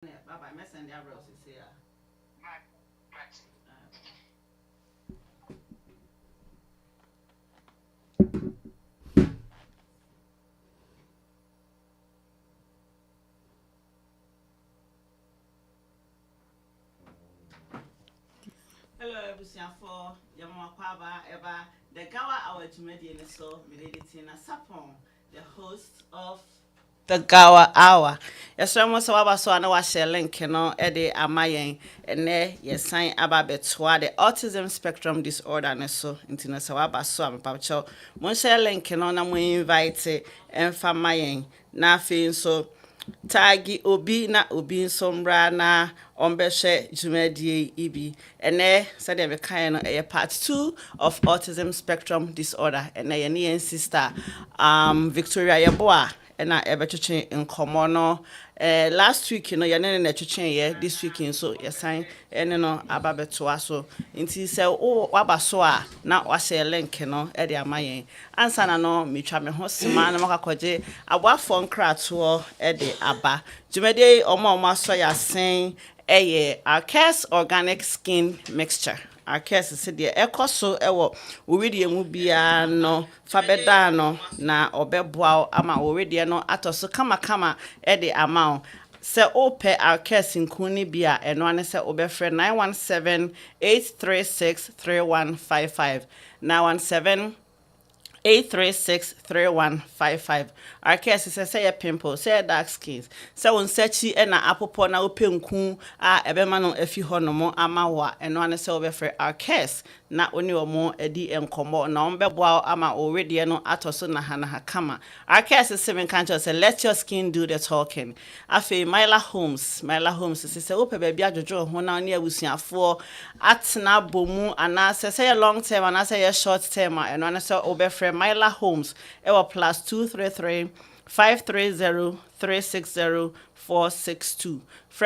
Bye, messenger bros is here. Hello, everyone. For Yama Kwaba, Eba, the Gawa our Jumedi so Meditating Sapon, the host of the Gawa Hour. Yes, almost our so I know I share link, Eddie Amayen, and there, yes, sign about the autism spectrum disorder, and so into Nasawaba, so I'm about to share link, I'm invite and Famayen, nothing so. Tagi obi na obi nso mbra na ombehwe dwumadie ibi ene said we kind no part 2 of autism spectrum disorder ene ye ne sister Victoria Yeboa ena ebetwetwe nkomo no last week ye ne na twetwe ye this week so ye san ene no ababeto aso nti se wo waba so a na wahye link no e de amayen ansa na no metwa me ho sema na makakoje aboafo nkrato e de aba dwumade omo aso ya sen eye Arcas organic skin mixture Arcas se de ekoso ewo woridi emu bia no fabeda no na obeboa ama woridi no atoso kama e de ama se ope Arcas nkuni bia eno ane se obefre 917-836-3155 917-836-3155. Our case say a pimple, say dark skins. So on searchy and a apple na open ku ebemano if you honomo amawa and one say over for our case. Not only or more edi and combo na ombeboa ama already no atoso na hana hakama. Our case is 7 countries say let your skin do the talking. Afe Myla Holmes say ope baby ajojo ho na ne abusuafo atna bomu ana say a long term and say a short term and one say obefre Myla Holmes ewa plus 233-530-360-462.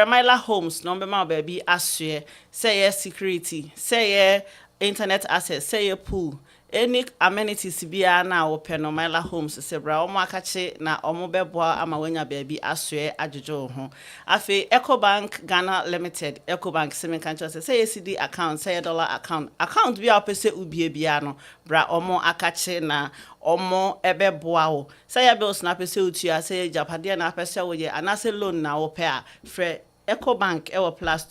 Myla Holmes number my baby aswe say yes security say yeah internet access say yeah pool any amenities bia na open no Myla Homes se bra omo akache na omo beboa ama wanya baby aswe ajojo ho afi Ecobank Ghana Limited Ecobank semen kancho say CD account say dollar account bia opese ubie bia no bra omo akache na omo ebeboa wo say ya bills na pese utua say japade na pese wo ye anase loan na wo pe a frɛ Ecobank ewo plus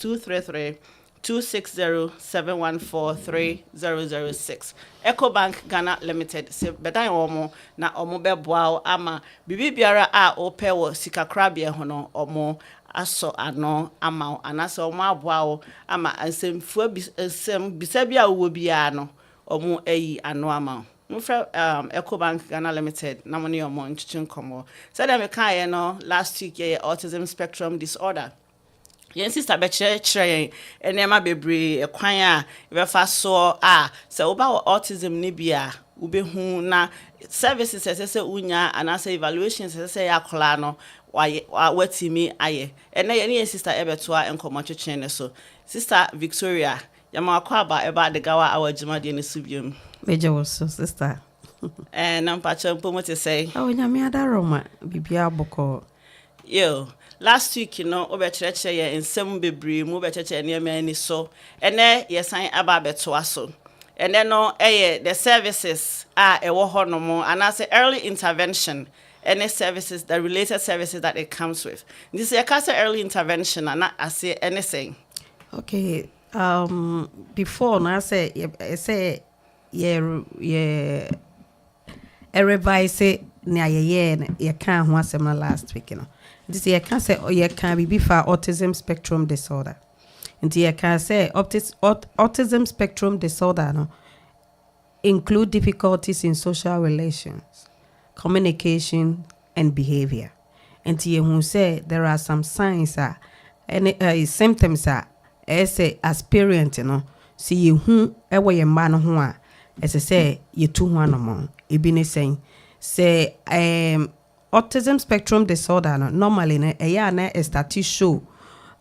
233-260-714-3006. Ecobank Ghana Limited se bedan omo na omo beboa ama bibi biara a ope wo sikakrabie ho no omo aso ano ama anase omo aboa ama ansemfua bisa bia wo bia no omo ayi ano ama mfra Ecobank Ghana Limited na mo ne omo nchichi komo said me kan ye no last week ye autism spectrum disorder. Yen sister be chere enema bebre ekwan a be fa so se oba autism ni bia ubehu na services se unya anase evaluations se yakola no watimi aye ene yen sister ebeto a enkomo twetwe ne so sister Victoria yama akwaba eba de gawa awajima de ne subium Meja was so sister na mpacho mpomote say nyame adaroma bibia boko yo last week obechere ye nsem bebre mu obechere ne mani so ene yesan aba beto aso ene no the services ewo honomo anase early intervention any services the related services that it comes with this is a early intervention and not say anything okay before na say revise na ye kan ho asem last week this ye can say ye can be for autism spectrum disorder and ye can say autism spectrum disorder no include difficulties in social relations, communication and behavior. And ye who say there are some signs and symptoms as a aspirant see you who ever ye man who as I say you two one among ibine saying say autism spectrum disorder normally a year na start to show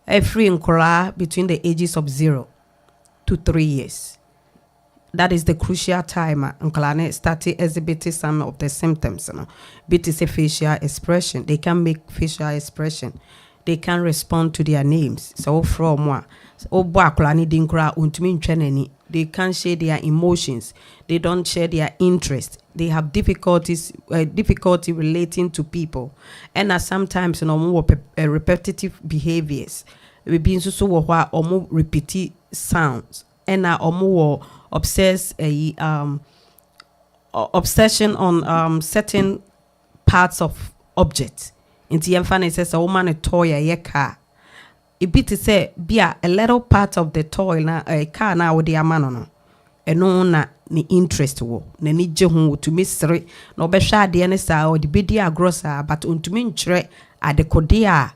every inquiry between the ages of 0 to 3 years. That is the crucial time and start exhibiting some of the symptoms. Bit is a facial expression. They can make facial expression. they can respond to their names. So from one, they can't share their emotions. They don't share their interest. They have difficulty relating to people, and sometimes more repetitive behaviors. We be so more repeat sounds, and more obsession on certain parts of objects. Inti yemfa says a woman a toy a car. It be to say be a little part of the toy na a car na wo de amano no. Eno na ni interest wo. Na ni je ho to misre na obehwa ade ne sa o de bedi agrosa but ontumi nkyere adekode a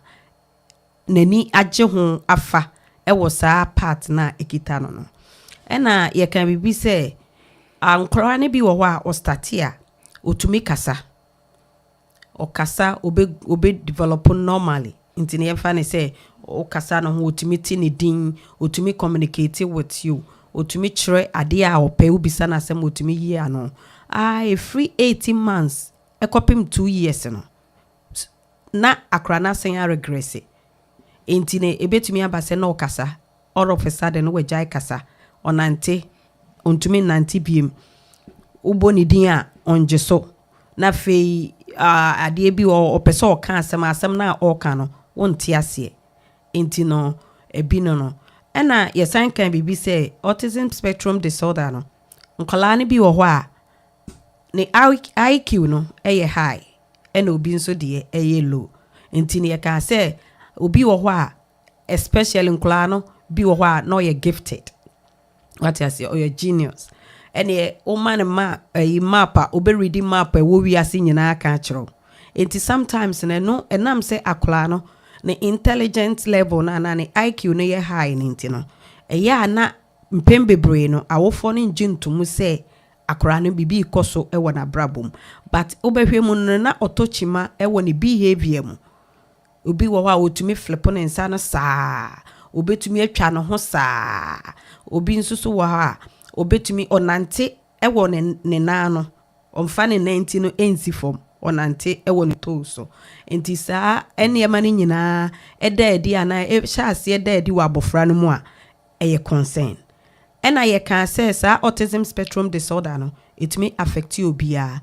nani agye ho afa e wo saa part na ekita no no. Ena ye kan bibi say ankora ne bi wo ho a o start a otumi kasa. Okasa obe develop normally. Inti ne yemfa ne say okasa no ho otumi ti ne din, otumi communicate with you, otumi chere ade a ope ubisa na asem otumi yi ano. A free 18 months ekopim 2 years no. Na akra na sen ya regress. Inti ne ebetumi abase na okasa all of a sudden we jai kasa onante ontumi nanti biem uboni din a onjeso na fei ade bi o pese o kan asem na o kan no wonti ase enti no ebi no ena yesan kan bibi say autism spectrum disorder no nkola ne bi wo ho a ne IQ no eye high ena obi nso de eye low enti ne ka say obi wo ho a especially nkola no bi wo ho a no ye gifted what you say or you genius ene o man mapa obe reading map e wo wi ase nyina aka kiro enti sometimes no enam say akola no ne intelligent level na ne IQ no ye high nti no eya na mpembebre no awofo no njintumu say akora no bibi ikoso e wona brabom but obehwe mu no na otochima e wona behavior mu obi wo wa otumi flip no nsa no saa obetumi atwa no ho saa obi nsusu wo ha obetumi onante e wo ne na no omfa ne 90 no ensi form onante e wo ne to so enti saa ene yema ne nyina edi ana e hyase edi wo abofra no mu a eye concern ena ye kan say saa autism spectrum disorder no it may affect you obia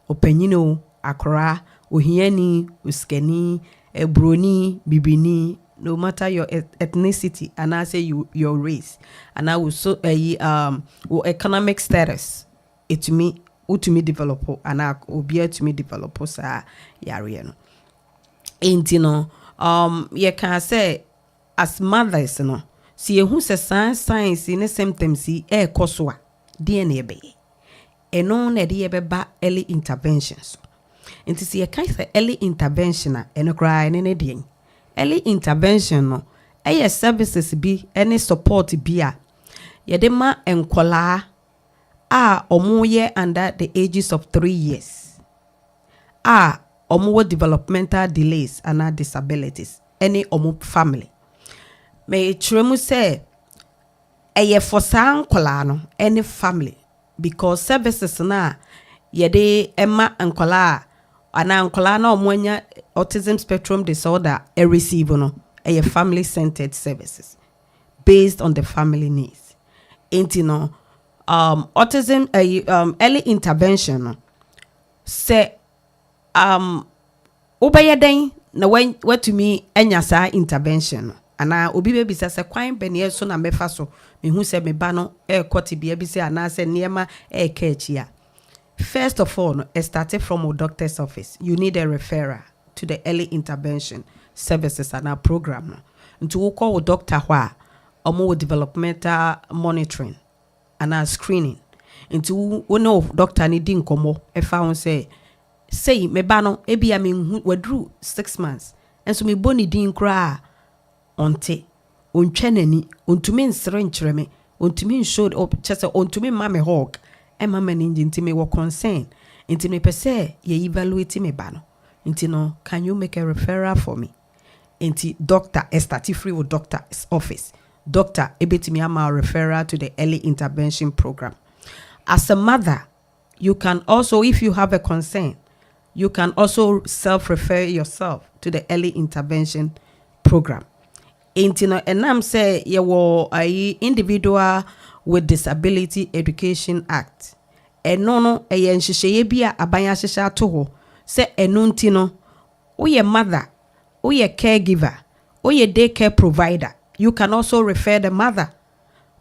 opanyino akora ohiani uskani ebroni bibini no matter your ethnicity and I say your race and I will so economic status it to me develop and I will be to me develop sa yare no enti no ye can say as mothers no see who say science in symptoms e koso a DNA be eno na de be ba early interventions enti see ye can say early intervention a eno cry ne de early intervention no services bi any support bi a yede ma enkola a omoye under the ages of 3 years omo developmental delays and disabilities any omo family me tremu say for san enkola no any family because services na yede ema enkola ana nkola na omwanya autism spectrum disorder receive no family centered services based on the family needs enti no autism early intervention no say obayeden na watumi enya saa intervention no ana obi be bisa se kwan be ne so na mefa so mehu se me ba no ekoti bia bi se ana se niema ka achia. First of all, it started from a doctor's office. You need a referral to the early intervention services and our program. And to call a doctor or more developmental monitoring and our screening. And to know doctor needing komo if I say me bano ebi I mean we drew 6 months. And so me boni din kra onte untwenani untumi nsere nkyereme untumi showed up chese untumi mame hog. Emma meninji inti me wo concern inti me pese ye evaluate me ba no inti no can you make a referral for me inti doctor estati free with doctor's office doctor ebetimi ama referral to the early intervention program. As a mother you can also, if you have a concern, you can also self-refer yourself to the early intervention program. Enti no enam say ye wo individual with disability education act. Eno no eye nhyehyeye bi a aban ahyehye ato ho say eno nti no woyɛ mother, woyɛ caregiver, woyɛ daycare provider, you can also refer the mother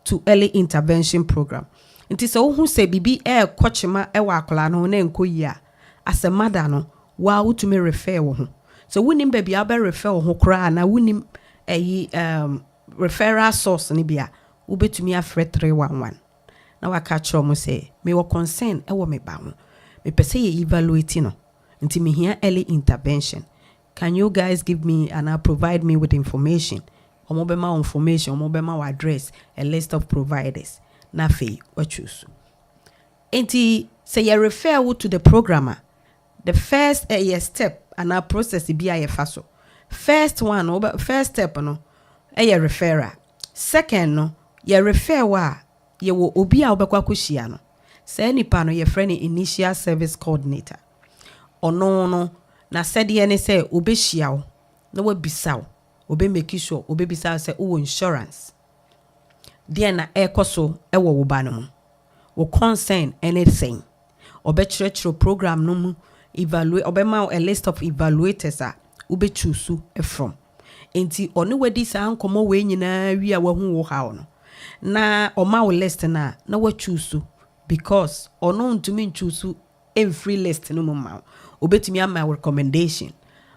to early intervention program. Nti sɛ wohu sɛ bibi kɔkyema ɛwɔ akola no na enko yi a as a mother no wa wotumi refer wo ho. So wonim baby abɛ refer wo ho kra na wonim referral source ni bia wobetumi afrɛ 311 na waka kyerɛ mo sɛ me wo concern ɛwɔ me ba ho me pese ye evaluate no nti me hia early intervention. Can you guys give me and provide me with information? Omo bema information, omo bema address, a list of providers. Na fe what choose. Enti say you refer you to the programmer. The first step and our process be a faso. First one, first step no, referrer. Second no, you refer wa you will obi a obekwa kushia no. Say nipa no your friend initial service coordinator. No na said ye say obeshia wo na wabisa obe make sure obe bisa say o insurance. Deɛ na ekoso ewo wo ba no mu. Wo concern anything. Obe kyerɛkyerɛ program no mu evaluate obema a list of evaluators a ube choose from. Enti ono wadi sa nkomo we nyina wi a wahu wo ha no. Na oma wo list na wa choose because ono ntumi choose every list no mu ma. Obetumi ama recommendation.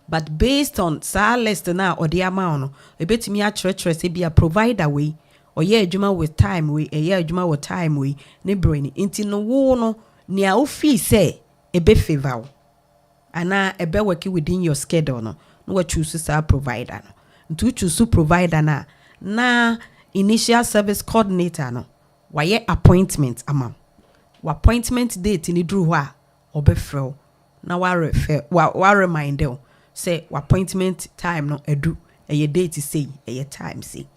But based on sa list na or the amount no, obetumi a kyerɛkyerɛ sɛ be a provider we or ye adwuma with time we ye adwuma with time we ne brain. Enti no wo no nea wo fi sɛ ebe favor ana ebe working within your schedule no what choose sa provider no to choose provider na initial service coordinator no waye appointment ama wa appointment date ni dru ho a obefrɛ na wa refer wa remind you say wa appointment time no edu eye date say eye time say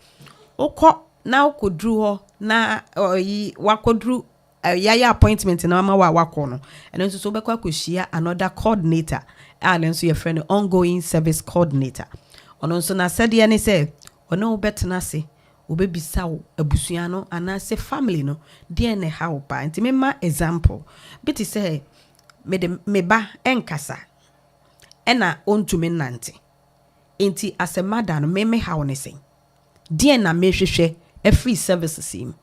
okɔ na okodru ho na wakodru yaya appointment na mama wa wakɔ no and nso so bekwa koshia another coordinator and nso your friend ongoing service coordinator ono nso na said ye ne say ono betena se obebisa wo abusua no ana se family no de ne ha wo pa nti mema example biti say me ba enkasa ena ontumi nante nti as a mother no me ha wo ne say de na mehwehwɛ a free services him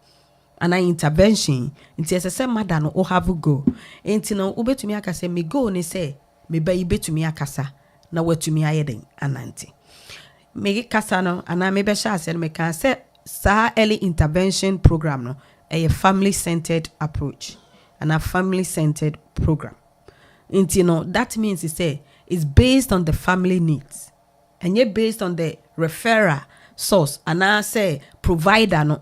and an intervention nti ese mother no o have go nti no obetumi akasa me go ne say me ba ibetumi akasa na watumi ayeden ananti me kasa no ana me be sha ase me kan say sa early intervention program no a family centered approach and a family centered program nti no that means it say it's based on the family needs and yet based on the referrer source and I say provider no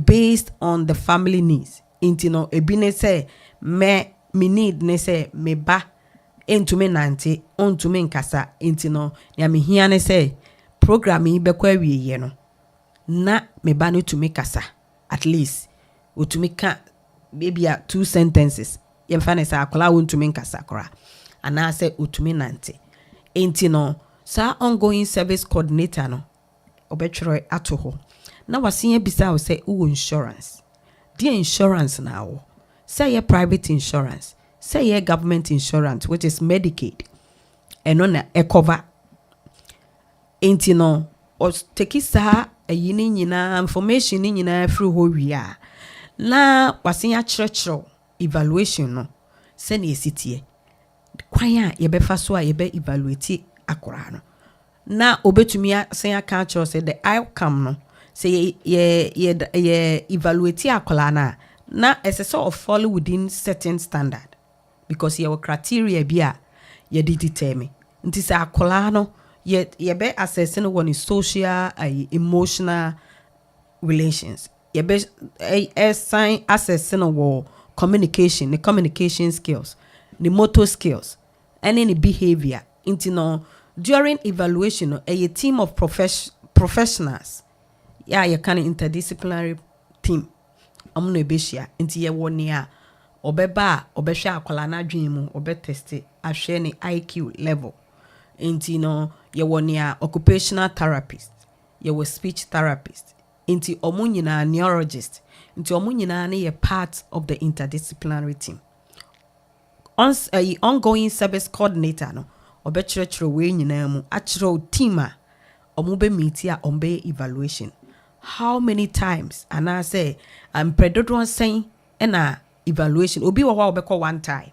based on the family needs. Inti no ebi ne say me need ne say me ba entumi nante ontumi nkasa inti no ya me hia ne say program yi bekwa wiye no na me ba no tumi kasa at least otumi ka maybe 2 sentences yemfa ne say akola wontumi nkasa kora ana say otumi nante inti no sa ongoing service coordinator no obetwere ato ho na wasiye bisa wo say wo insurance the insurance now say your private insurance say your government insurance which is Medicaid and on a cover enti no o take sa ayini nyina information ni nyina free ho wia na wasiya kyerɛkyerɛ evaluation no say na esitie kwan a ye befa so a ye be evaluate akora no na obetumi asen aka kyerɛ say the outcome no say ye evaluate akola na as a sort of follow within certain standard because your criteria be a ye determine nti say akola no ye be assess no one social emotional relations ye be assign assess no communication the communication skills the motor skills and any behavior nti no during evaluation a team of professionals yeah you can interdisciplinary team amuno ebeshia nti ye woni a obeba obehwe akwala na dwen mu obe test ahwe ne IQ level Inti no ye wonia occupational therapist, ye was speech therapist, inti omo nyinaa neurologist, inti omo nyinaa ne ye part of the interdisciplinary team. Ongoing service coordinator no obɛkyerɛkyerɛ wei nyinaa mu akyerɛ team a ɔmo bɛ meet a ɔmo bɛyɛ evaluation. How many times anaasɛ mpɛdodoɔ nsɛn ɛna evaluation obi wɔ hɔ a ɔbɛkɔ one time,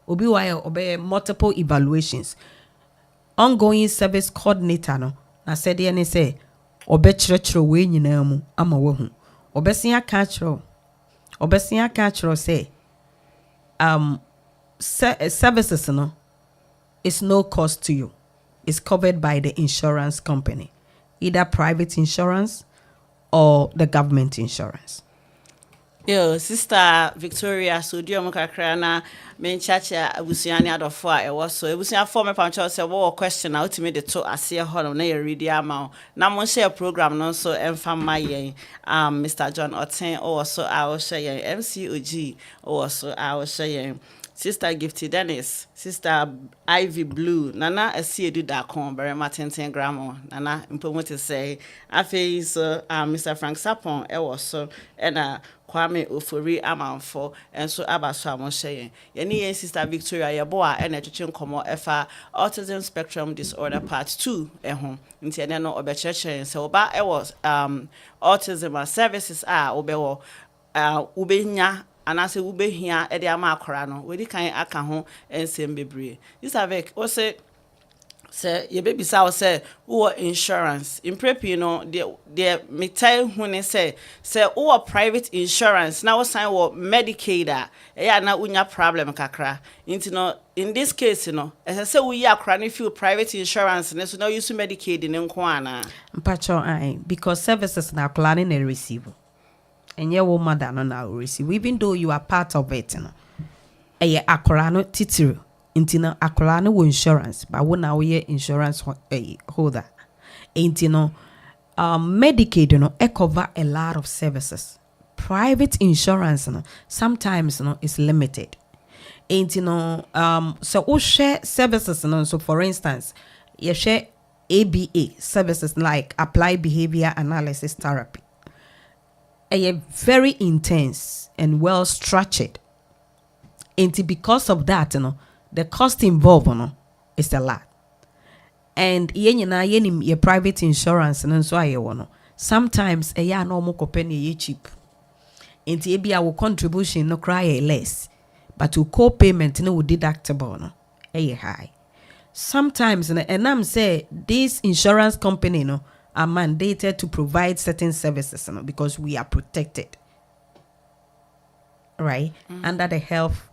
obi wɔ hɔ a ɔbɛyɛ multiple evaluations. Ongoing service coordinator no na sɛdeɛ ne sɛ ɔbɛkyerɛkyerɛ wei nyinaa mu ama wahu. Ɔbɛsen aka akyerɛ sɛ services no is no cost to you. It's covered by the insurance company, either private insurance or the government insurance. Yo, Sister Victoria, so dear Mokakra na me chacha abusiani adofo a ewo so ebusia for me pancho say wo question na ultimate the to ase ho na ye read ama na mo share program no so emfa mayen Mr. John Oten o so a wo share MCOG o so a wo share Sister Gifty Dennis, Sister Ivy Blue, Nana Asiedu Dakon, Barry Martin Gramo, Nana Impomote say, Afe so Mr. Frank Sapon, so and Kwame Ofori Amanfo, and so Abaswamo saying, Yenny Sister Victoria Yaboa, and a teaching como FA Autism Spectrum Disorder Part 2, home, in no Obecheche, so ba autism services are Obewo, Ubenya. And I say, we be here at the Amacorano, where the kind aka home and same bebre. This avec, or say, your baby sow say, or insurance. In prep, you know, the me tell when they say, or private insurance. Now, sign what Medicaid, now unya problem, kakra. In this case, you know, as I say, we are crying few private insurance, and so now you to Medicaid in Kwana. Pacho, because services now planning and receive. And your woman that no receive, even though you are part of it, no. Eye akorano titiru, intino akorano wo insurance, but when now we insurance holder, intino Medicaid no cover a lot of services. Private insurance no sometimes no is limited. Intino so we share services no. So for instance, you share ABA services like applied behavior analysis therapy. Very intense and well structured. And because of that, the cost involved is a lot. And your private insurance and so I sometimes a normal company cheap. And be our contribution no cry less, but to co-payment no deductible no high. Sometimes and I'm say this insurance company are mandated to provide certain services because we are protected, right? Under the Health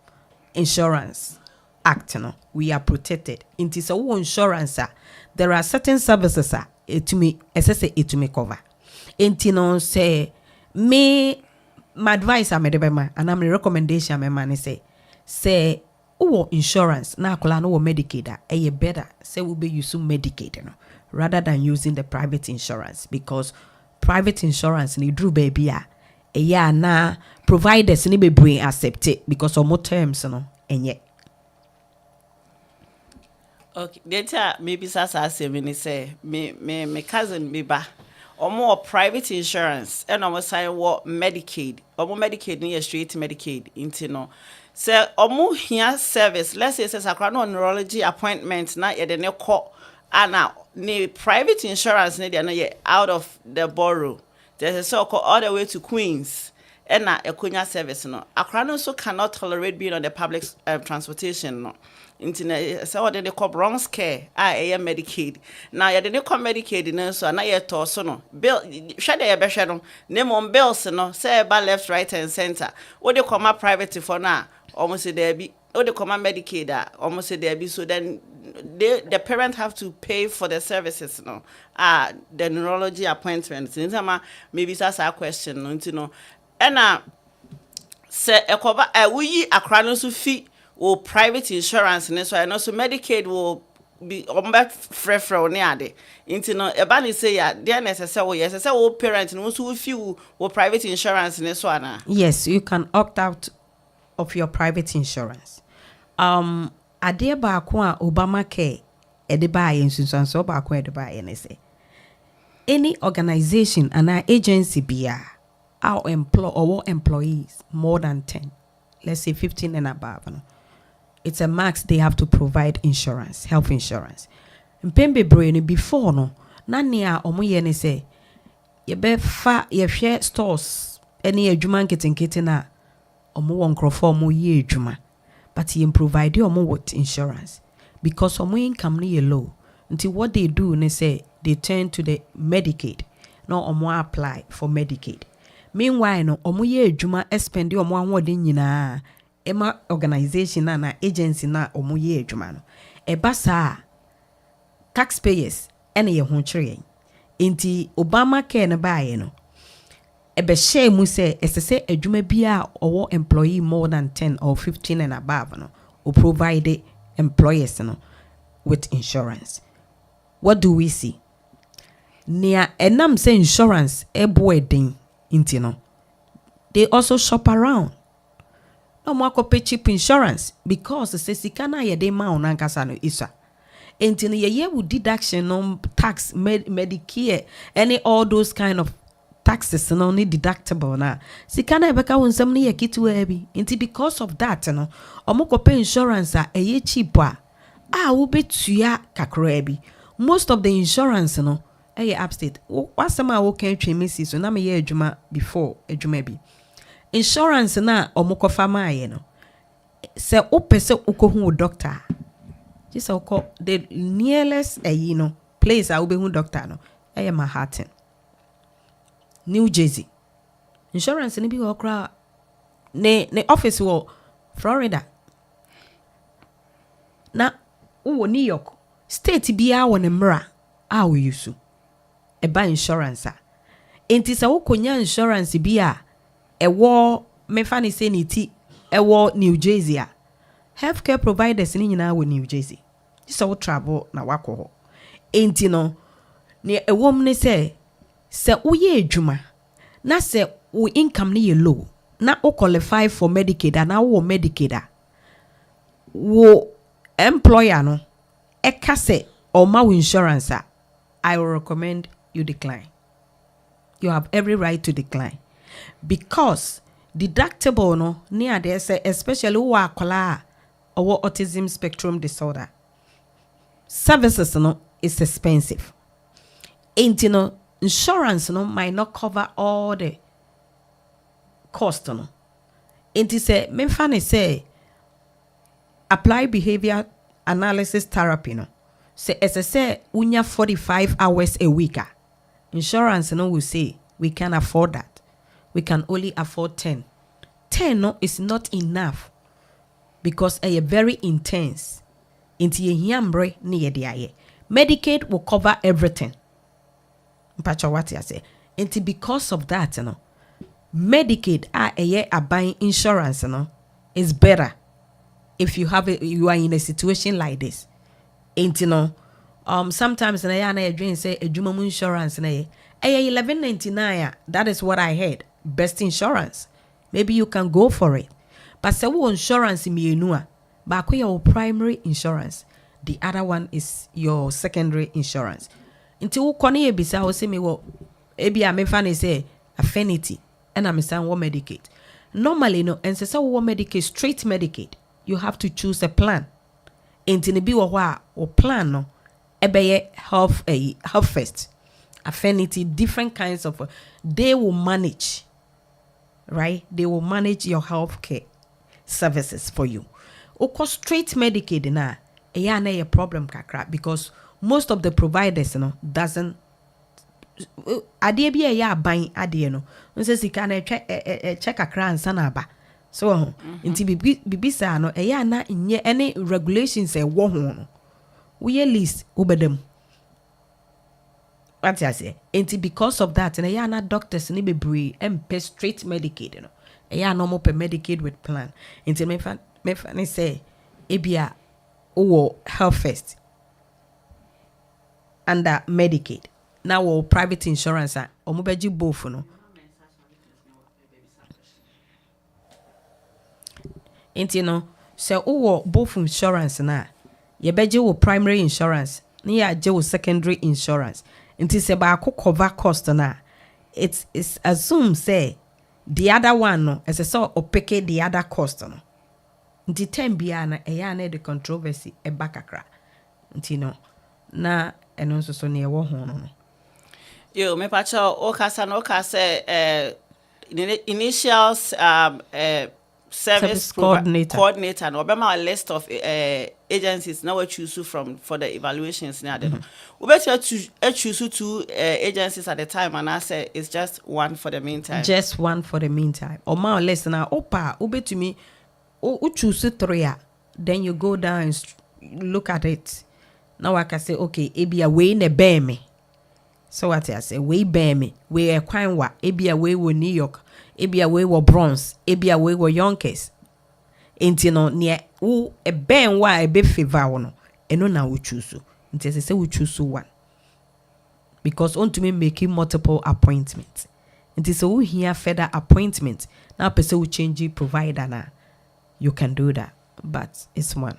Insurance Act, we are protected. In this insurance, there are certain services to me cover. And say me my advice and I'm a recommendation my man say insurance na kola no Medicaid better say we be use Medicaid rather than using the private insurance, because private insurance ni drew baby na providers ni be bring accept it because of more terms enye. Okay, data maybe sasa say me cousin me ba or more private insurance and almost sign what Medicaid or more Medicaid near straight Medicaid into no. So or here service, let's say says a neurology appointment na ye de ne call and now ne private insurance ne they out of the borough. There's a so-called all the way to Queens. And na Ekunya service no. Accra also cannot tolerate being on the public transportation no. Internet so what they call bronze care Medicaid. Now you dey call Medicaid no so na ye to so no. Bill share dey be share no. Name on bills no say ba left right and center. What they come private for now almost there be what they come Medicaid almost there be so then the parent have to pay for the services no. The neurology appointments. Maybe that's a question no. And say ekoba we akra no so fee or private insurance and so and also Medicaid will be frefre ne ade into no eba ni say ya there necessary yes say we parent no so fee or private insurance and so ana. Yes, you can opt out of your private insurance. Ade ba ko a Obamacare Ediba insunsan so ba ko ediba ye ne say any organization and an agency bia our employees more than 10, let's say 15 and above, no, it's a max they have to provide insurance, health insurance. Mpembe brain before no na nea omo ye ne say ye be fa ye hwe stores any adwuma nketenkete na omo won crofo omo ye adwuma, but ye provide omo with insurance because omo income no ye low. Until what they do ne say they turn to the Medicaid. No omo apply for Medicaid. Meanwhile no omo ye adwuma spend omo anwode nyina ema organization na agency na omo ye adwuma no. Eba saa taxpayers ene ye ho kyere. Enti Obamacare ne baaye no. Ebe share mu say esese adwuma bia owo employee more than 10 or 15 and above no, or provide employers no with insurance. What do we see? Near enam say insurance eboedin inti no. They also shop around. No more pay cheap insurance because the sikana ye de ma onankasa no isa. Inti no ye with deduction on tax, Medicare, any all those kind of taxes no need deductible na. Sikana ebeka wonsam ne ye kitu ebi. Inti because of that no, omoko pay insurance ye cheap a wo betua kakra bi. Most of the insurance no upstate. What's some I can train so na me ye adwuma before adwuma bi. Insurance na omoko fama ye no. Se opese ukohu doctor. Just oko the nearest place I will be hu doctor no. Manhattan. New Jersey. Insurance ni bi okra ne office wo Florida. Na wo New York. State biya won mra a wo yusu e ba insurance a enti se wo konya insurance biya e wo mefa ne se ni ti e wo New Jersey a healthcare providers ni nyina wo New Jersey se wo travel na wakọ ho enti no ne e wo mne se wo ye adwuma na se wo income ni ye low na wo qualify for Medicaid na wo Medicaid a wo employer no ekase or ma insurance, I will recommend you decline. You have every right to decline because deductible no near there say especially who are or autism spectrum disorder services no is expensive. Ain't no insurance no might not cover all the cost no. Ain't say me funny say apply behavior analysis therapy no. Say as I say unya 45 hours a week. Insurance no will say we can afford that. We can only afford 10. 10 no is not enough because a very intense. Inti ye hiambre ni ye diaye. Medicaid will cover everything. Mpacha what I say. Inti because of that no. Medicaid a buying insurance no is better. If you you are in a situation like this, ain't sometimes na dream say a insurance na 11.99. That is what I heard. Best insurance. Maybe you can go for it. But say insurance mi enua, ba your primary insurance. The other one is your secondary insurance. Until wo kone ye bisa wo say me wo ebi a me fa ne say affinity and I'm saying wo Medicaid. Normally no and say wo Medicaid straight Medicaid. You have to choose a plan. Intini bi wo plan no ebeye health first. Affinity, different kinds of they will manage, right? They will manage your health care services for you. Oko straight Medicaid na na a problem kakra because most of the providers doesn't adie bi ya ban adie no. Nse sika na check akra ansa na aba. So inti bibisa no na nye any regulations wo ho no we list ubedem what I say inti because of that na doctors ni bebre empe straight Medicaid no normal per Medicaid with plan inti me fa say ebia wo health first under Medicaid now wo private insurance omobeji both no. Inti no say both insurance na ye beje wo primary insurance na ye agye wo secondary insurance nti se ba cover cost na it's assume say the other one no as so opeke the other cost no nti time bia na eya na the controversy e bakakra nti no na eno nso so na ye wo ho no yo me pacha o kasa no kasa initial service coordinator and obema a list of agencies now we choose from for the evaluations now we better to choose two agencies at the time, and I say it's just one for the meantime. Just one for the meantime. Or more or less now opa ube to me o choose three, then you go down and look at it. Now I can say okay, ebi a way ne bear me. So what I say, we bear me, we a quine wa, ebi a way wo New York, ebi a way wo Bronx, ebi a way wo Yonkers. Enti no near who a ben wa a be favor no, and no now we choose. Enti say we choose one. Because on to me making multiple appointments. Enti so we hear further appointment. Now person will change the provider na. You can do that. But it's one.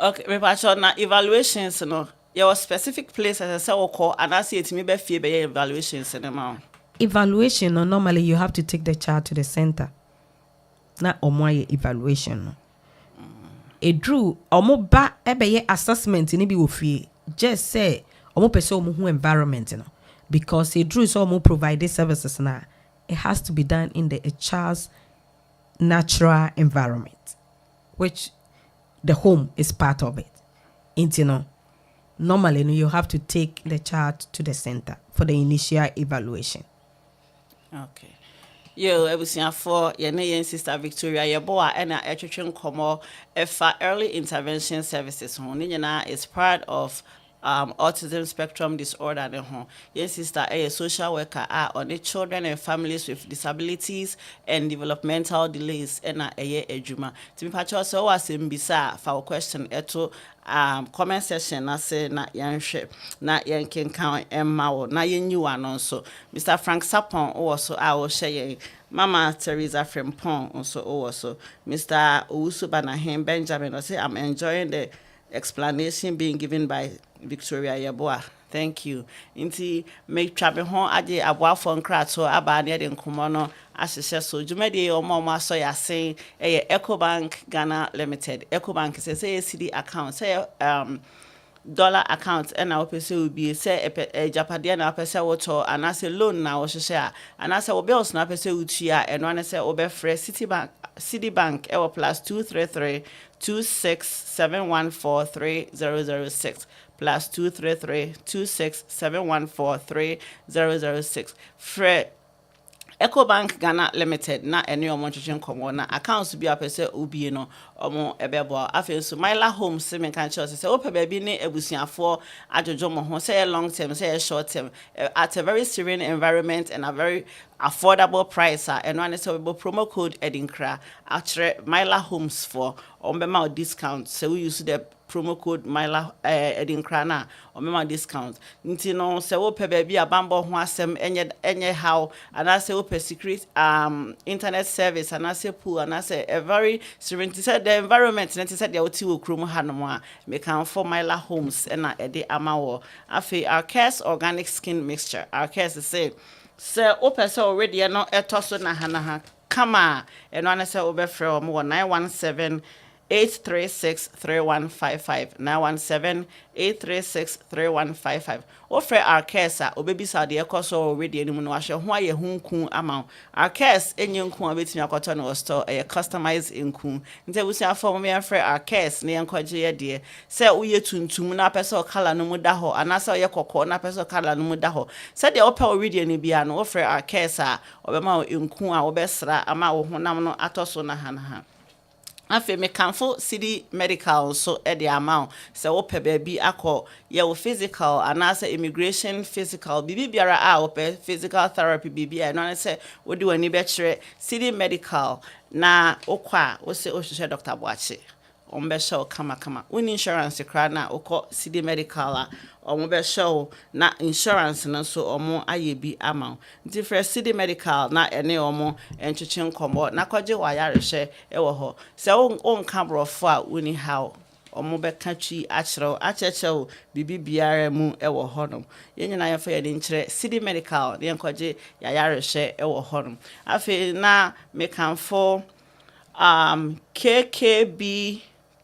Okay, me pacho na evaluations no. Your specific place as I say call and I see it me be fear be evaluations in the mount. Evaluation no, normally you have to take the child to the center. Na omo evaluation no. Edru omo ba ebe assessment ni bi wo fie. Just say omo pese omo hu environment no. Because edru is omo provide services na. It has to be done in the child's natural environment, which the home is part of it. You know, normally you have to take the child to the center for the initial evaluation. Okay. Yo, ebusia for your name Sister Victoria, your boy and a etching como efa early intervention services. Honina is part of autism spectrum disorder. Yes, sister, a social worker on the children and families with disabilities and developmental delays. And a year ejuma. To me, patch also was in bisa for question eto comment session. I say na yan ship na yan can count Emma na yen new one also. Mr. Frank Sapon also I will share. Mama Teresa Frempong also Mr. Owusu Banahem Benjamin. I say I'm enjoying the explanation being given by Victoria Yeboah. Thank you. Inti make travel home ade aboafo nkrato aba ne de nkomo no ahyehyɛ so dwumadi omo so ya sen Ecobank Ghana Limited. Ecobank say CD account say dollar account and na opese obi say japade na opese woto anase loan na wo hyehyɛ a anase wo bills na opese utua eno ane say obefre Citibank ewo +233 267143006 +233 267143006 Fred Ecobank Ghana Limited na ene omo twetwe nkomo na accounts bi apese obi no omo ebebo afi so Myla Home se me kan chose se ope baby ne ebusuafo adwojo mo ho say long term say short term at a very serene environment and a very affordable price eno ane se we promo code edinkra atre Myla Homes for ombema discount so we use the promo code Myla edinkra na ombema discount nti no se wo pe baby abambo ho asem enye how and I say open secret internet service and I say pool and I say a very serene said the environment and said the oti wo krom hanom a me kan for Myla Homes and na ede amawo afi our Cares organic skin mixture our Cares say open so already no etoso na hanaha kama eno ane say obefre o mo 917 836-3155 917-836-3155 offer our case obebisa de ekoso already enimu no ahwe ho aye hunku ama our case enye nku abetimi akoto no store e customize nku nte busia form me offer our case ne enkoje ye de se uye tuntum na pese kala no mu da ho anasa ye kokko na pese kala no mu da ho se de offer already eni bia no offer our case obema nku a obesra ama wo honam no atoso na hanaha afi me kanfo city medical so e the amount se wo pe baby akọ ye wo physical anasa immigration physical bibi biara a wo pe physical therapy bibi e no say wo di wani be kire city medical na okwa wo se o hwehwe Dr. Boache ombe show kama win insurance kra na okọ city medical a omo be show na insurance na so omo ayebi ama nti for city medical na ene omo entwetwe nkomo na kwaje wa yarehye e wo ho se on ka brofo a woni how omo beka twi akyerɛw bibi biara mu ɛwɔ hɔnom yɛn nyinaa yɛfa yɛde nkyerɛ city medical ne nkɔgye yɛayarehwɛ ɛwɔ hɔnom afei na mekanfo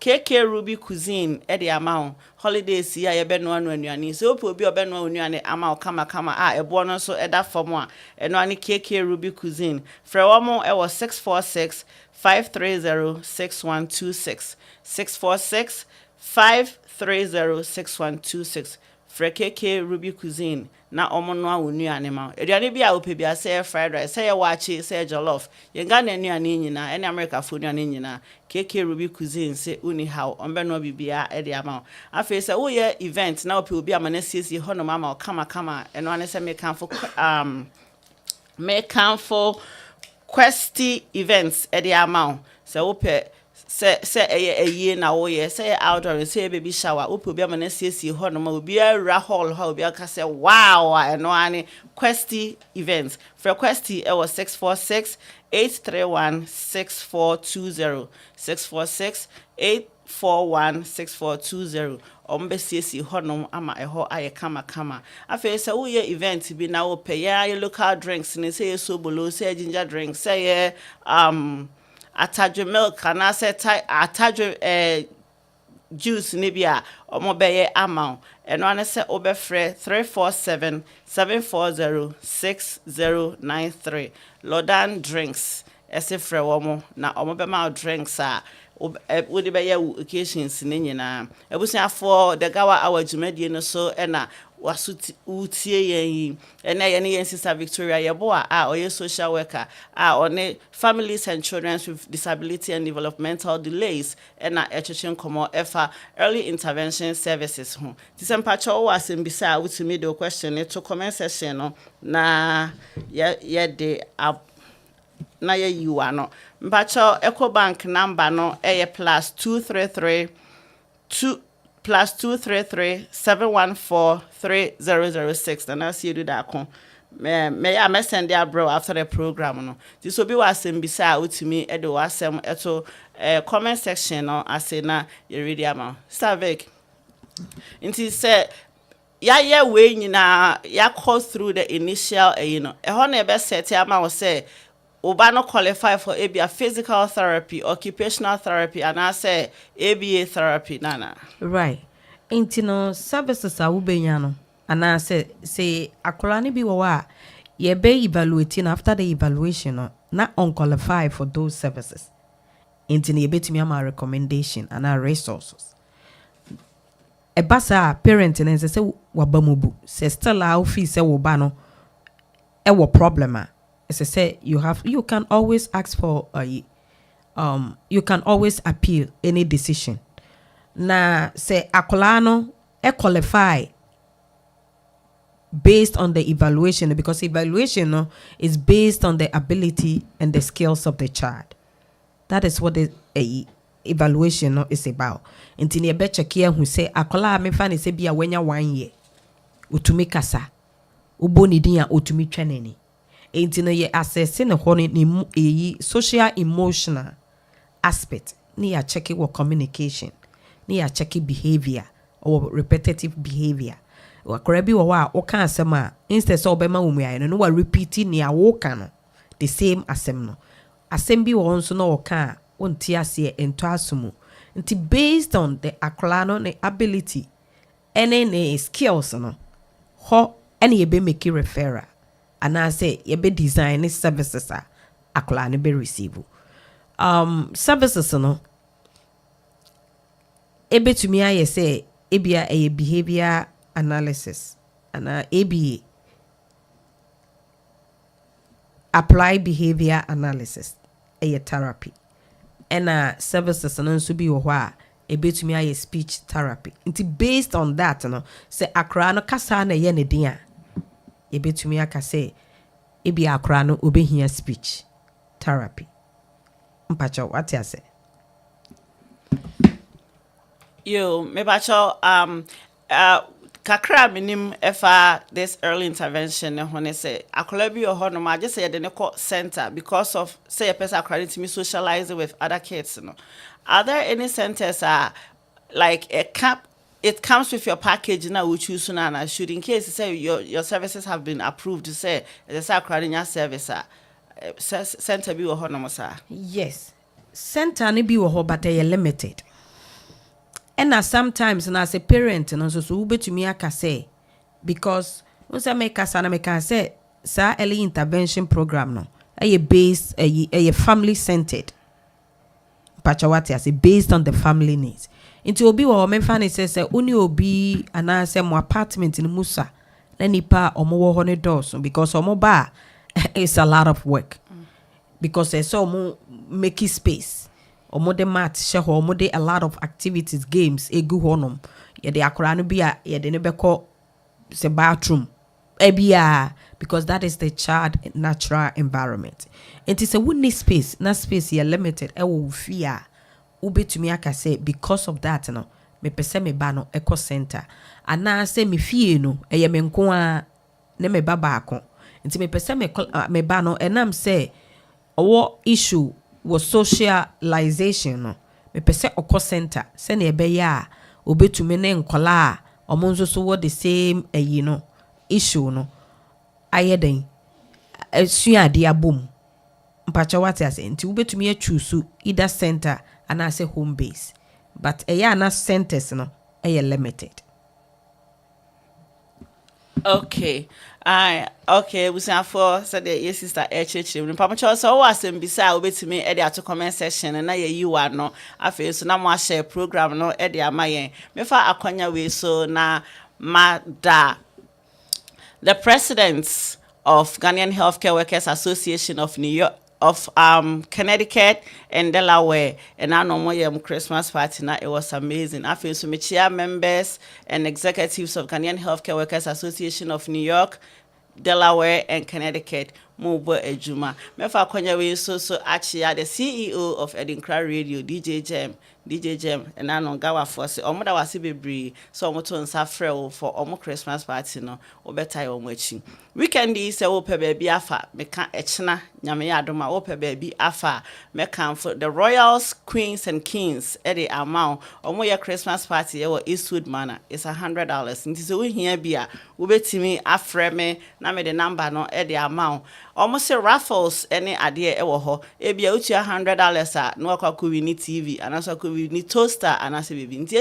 KK Ruby Cuisine edi amount holidays ya ye beno anu anuane so opo obi obeno anuane ama kama ebo no so eda fom a eno ani KK Ruby Cuisine frɛ wɔn ɛwɔ 646 530 6126 646 530 6126 frɛ KK Ruby Cuisine na omo no anuane ma aduane bi a ope bia say fried rice say wachi say jollof yenga na anuane nyina ene America fo anuane nyina KK Ruby Cuisine say uni how ombe no bibia e de ama afi say wo ye event na ope obi amana siesie hono mama kama eno ane say me kan for Questy events e de ama say ope say eye na wo ye say outdoor say baby shower opo obi amana siesie ho no ma obi ara hall ha obi aka say wow eno ani Questy events for Questy e was 646 831 6420 646 841 6420 ombe siesie ho no ama eho aye kama afi say wo ye event bi na wo pay ya local drinks ni say sobolo say ginger drinks say atadwe milk and I said atadwe juice ni bia omo beye amount eno ane se obefre 347 740 6093 Lodan drinks ese frɛ wɔn na omo be ma drinks a wodi be ye occasions ni nyina ebusuafo the gawa our dwumadie no so na waso utie yen ena ye ne yen sister Victoria yebo a oye social worker a one families and children with disability and developmental delays ena echechen komo efa early intervention services ho tisempa cho wasem bisa wutumi the question to comment section no na ye de na ye you ano mpacho EcoBank number no eye +233 +233 714 3006 and I see you do that con may I send their bro after the program no this will be what send beside with me edo wasem eto comment section no I say na you read am Savik inti say ya we nyina ya call through the initial you know e ho na be set am I say Oba no qualify for ABA physical therapy, occupational therapy, and I say ABA therapy, nana. Right. Intino services are ubenyano. And I say akolani bi wa ye be evaluating after the evaluation not unqualified for those services. Intino ye betimi ama recommendation and our resources. E basa parenting and say wabamubu. Se still our fee se wobano e wo problema. As I say, you can always ask for you can always appeal any decision. Na say akolano e qualify based on the evaluation because evaluation is based on the ability and the skills of the child. That is what the evaluation is about. Intini ebe chekia who say akola me fa ne se bia wanya 1 year. Utumi kasa. Uboni dia utumi tweneni. Intino ye assessing the whole ni social emotional aspect. Ni ya checking what communication. Ni ya checking behavior or repetitive behavior. Wakorebi wa oka asema instead so obema umya no wa repeating ni awoka no the same asem no. Asem bi wo nso no oka onti ase ento asumu. Nti based on the aklano ne ability any skills no ho any ye be make referral. And I say ye be design services akola be receive. Services no ebe to me I say ebia a behavior analysis and ABA apply behavior analysis a therapy and services no so bi wo a ebe to me I speech therapy. It's based on that no say akra no kasa na ye ne din a ebetumi aka say ebi akra no obehia speech therapy mpacho what you say Yo me bacho kakra minim efa this early intervention when say akola bi ho no ma just say the center because of say a person akra to me socialize with other kids no are there any centers like a cap. It comes with your package now. We choose now, and I should, in case say your services have been approved. To say there's a crowding service, center be or sir. Yes, center ni bi wo ho but they limited. And sometimes and as a parent and also so ubetumi aka say because once I make us and make say sa early intervention program no a based a family centered pachawati as based on the family needs. Into obi wo me fa ne say uni obi ana say mo apartment in Musa na nipa omo wo ho ne doors because omo ba it's a lot of work because there's so mo make space omo de mat she ho omo de a lot of activities games egu honom ye de akora no bia ye de ne beko se bathroom ebia because that is the child natural environment. It is a wooden space na space ye limited e wo fear ubetumi aka say because of that no me pese me ba no eco center ana say me fie no eye me nko a ne me ba baako nti me pese me ba no enam say owo issue was socialization no me pese eco center se na ebe ya obetumi ne nkola a omo nso so what the same no issue no ayeden suade abom mpacha what as nti ubetumi a choose either center and I say home base but na centers no limited. Okay. Okay, we say for said the sister HH. Papa Charles so was beside obetimi e dey ato comment section na ye you are no afi so na mo share program no e dey amayen. Me fa akwanya we so na mada the president of Ghanaian Healthcare Workers Association of New York of Connecticut and Delaware, and I know more Christmas party now. It was amazing. I feel so many chair members and executives of Ghanaian Healthcare Workers Association of New York, Delaware, and Connecticut. Mubo Ejuma. Mefa Konya we so actually the CEO of Edinkra Radio, DJ Jem, and I know Gawa Force. Omo da wasi bebree. So omo to nsa frɛ for omo Christmas party no. Obeta yo mwachi. Weekend is se ope baby afa. Meka echna nyame ya adoma ope baby afa. Meka for the Royals, Queens, and Kings. Ede amount. Omo ya Christmas party ye Eastwood Manor. It's $100. Nti se we here bia. Ubetimi afre me na me the number no ede amount. Almost say raffles any idea ewo ho ebia utu $100 a no akwa wini TV anaso akwa wini toaster anase bibi nti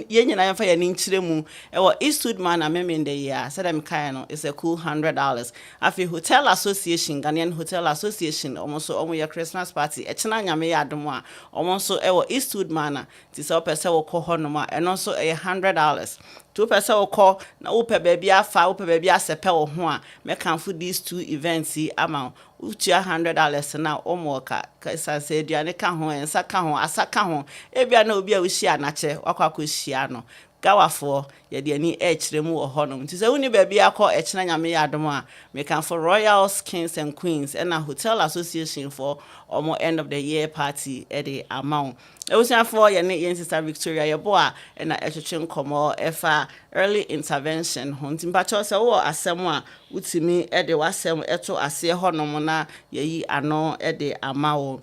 ye nyina ye fa ye ni nkyire mu ewo Eastwood man na meme nde ya said am kai no is a cool $100 afi hotel association Ghanaian Hotel Association almost omo your Christmas party e chena nyame ya adom a almost ewo Eastwood man na ti se opese wo kɔ hɔ no ma eno so $100 two person will call na upe baby afa upe baby asepe wo ho a me can for these two events amount utu $100 na omoka ka say aduane ka ho ensa ka ho asa ka ho ebia na obi a wohia na che wakwa hia no gawafo ye de ani ekire mu wo ho no nti say uni baby akọ ekina nyame ya adom a me can for Royals, Kings, and Queens and a Hotel Association for almost end of the year party at the amount. It was for your sister Victoria Yaboa and a etchin como efa early intervention. Hunting patches or assemwa utimi at the wasem eto ase honomona ye ano at the amount.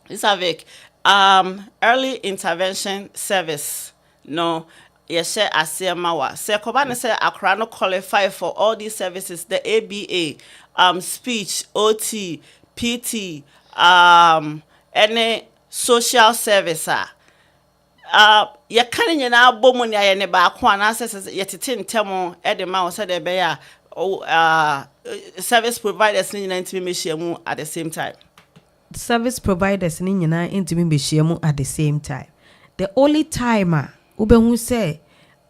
This avec early intervention service. No. Yes, Asiamawa. Se Kobane say Accra no qualify for all these services, the ABA, speech, OT, PT, any social service. You can't you now bomb ya ne ba kwa na says yetitin temo edema o said be service providers ni na ntimi mehyiamu at the same time. Service providers ni nyina ntimi mehyiamu at the same time. The only timer who say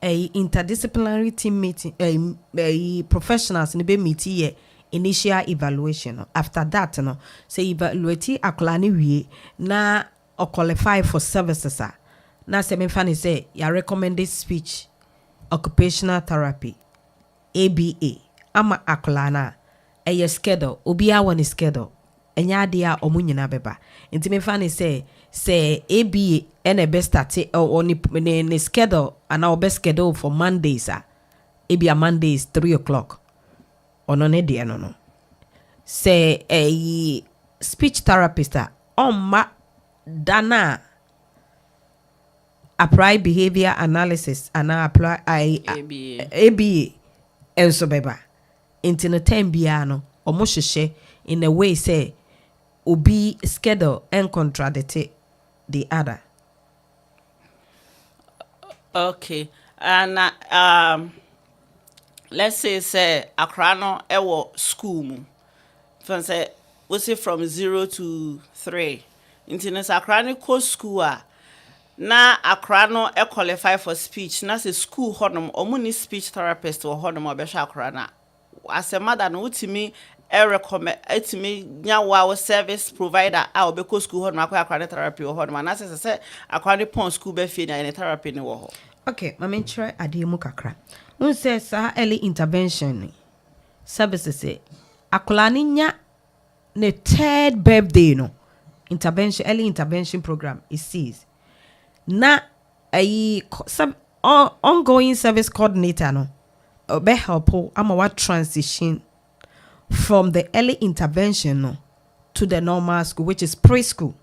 a interdisciplinary team meeting a professionals in the meet here initial evaluation after that no say evaluate aklani wie na or qualify for services na say me fan say your recommended speech occupational therapy ABA ama aklana a schedule obi a one schedule enya ade a omu nyina beba nti me fan say ABA and a best start or ni schedule and our best schedule for Mondays a Mondays 3:00 or no no say a speech therapist on ma dana apply behavior analysis and apply ABA enso beba into the time biano omo hwehwe in a way say obi schedule and contradict the other. Okay. And let's say akra no ewo school mu. From say we say from 0 to 3. Into no akra no ko school a na akra no e qualify for speech na say school hodom omo ni speech therapist or hodom obehwe akra na. As a mother no utimi recommend etimi nya wa service provider a obeko school hodom akra therapy or hodom na say akra pon school be fie na therapy ni wo ho. Okay, mama try ade mu kakra. Un say sa early intervention services say akola ni nya ne third birthday no intervention early intervention program is sees na ongoing service coordinator no be help ama what transition from the early intervention no to the normal school, which is preschool.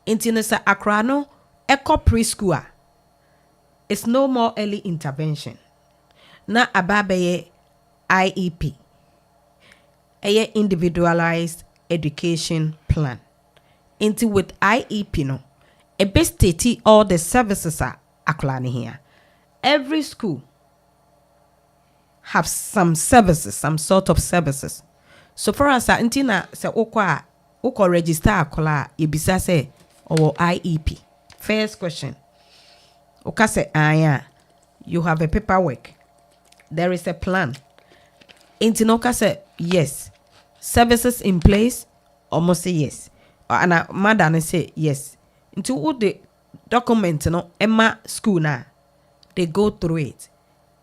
Intino sa akra no eco preschool a it's no more early intervention. Na ababeye IEP. A individualized education plan. Into with IEP no, a best state all the services are aklani here. Every school have some services, some sort of services. So for us, intina se okwa register akola ibisa se or IEP. First question. Oka say aya, you have a paperwork. There is a plan. Intinoka say yes. Services in place, almost say yes. And madam say yes. Into all the document no Emma school na they go through it.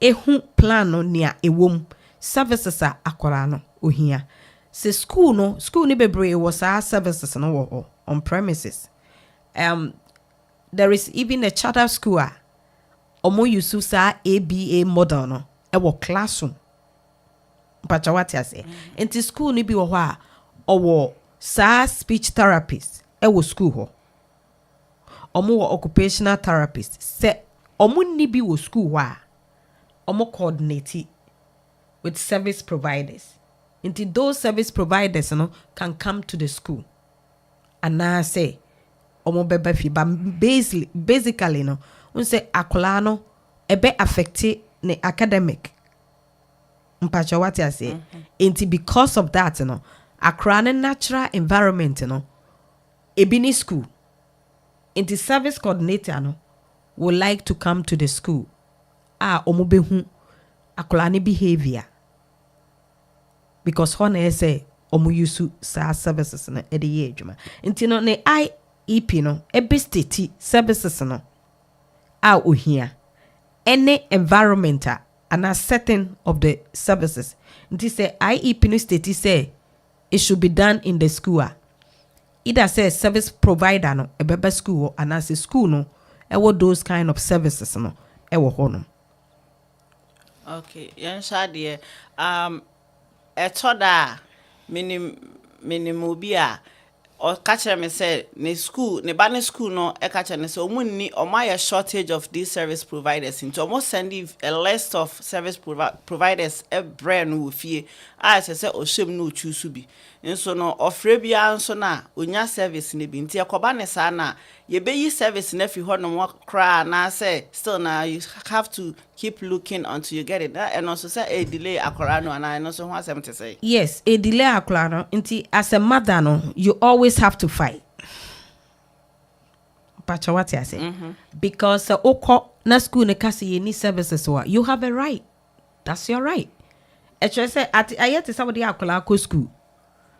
Ehu plan no near a womb services are akorano ohia. Say school ni bebre was our services no on premises. There is even a charter school omo yusu sa ABA model no ewo classroom. Pacha what I say. Enti school ni bi wo ho a owo sa speech therapist ewo school ho. Omo wo occupational therapist se omo ni bi wo school ho a omo coordinate with service providers. Enti those service providers no can come to the school. And now say omo beba fi but basically no un say akola no ebe affected ne academic. Mpacha what I say. Enti because of that no akra ne natural environment no ebini school. Enti service coordinator no would like to come to the school. Omo behu akola ne behavior. Because hone say omo yusu sa services no e de ye adwuma. Enti no ne IEP no ebe state services no ohia any environment and a setting of the services. Nti say IEP no state say it should be done in the school. Either say service provider no ebeba school and as a school no ewo those kind of services no ewo ho no. Okay, yan shade etoda minim obi a o catch me say ne school ne ba ne school no e catch ne say omunni omaye shortage of these service providers into almost sending a list of service providers e brand wo fie I say o shem no choose bi nso no ofre bia nso na onya service ne bi nti ekoba ne sa na ye be yi service na fi ho no kra na say still na you have to keep looking until you get it and also say a delay akora no and no so ho asem to say yes a delay akora no nti as a mother no you always have to fight. Pacha what I say because oko na school ne kase ye need services you have a right, that's your right. Actually say at ayete somebody akola ko school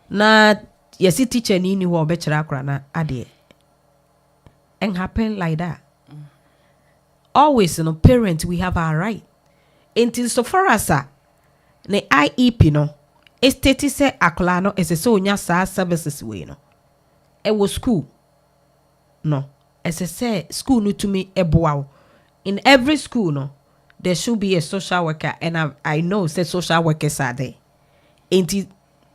na yes teacher ni wo be kira akora na ade and happen like that. Always parent we have our right until so far as ne IEP no estate say akola no ese so nya sa services we no e wo school no ese say school no to me eboa in every school no there should be a social worker and I know say social workers are there. Until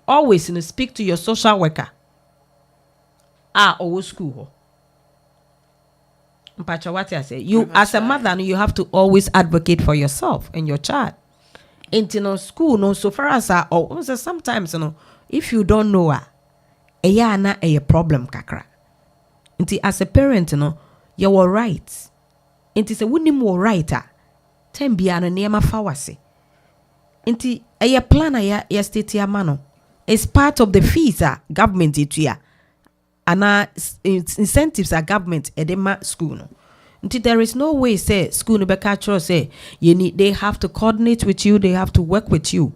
always speak to your social worker or school Mpacho, what I say, you as a mother, you have to always advocate for yourself and your child. And school, no, so far as sometimes, if you don't know a problem kakra. Nti as a parent, you were right. Nti se wunim wo right ten bia no nema fa wase. Nti a plan ya state ya mano. It's part of the fees government etua. Ana incentives government edema school no. Nti there is no way say school no be catch say they have to coordinate with you, they have to work with you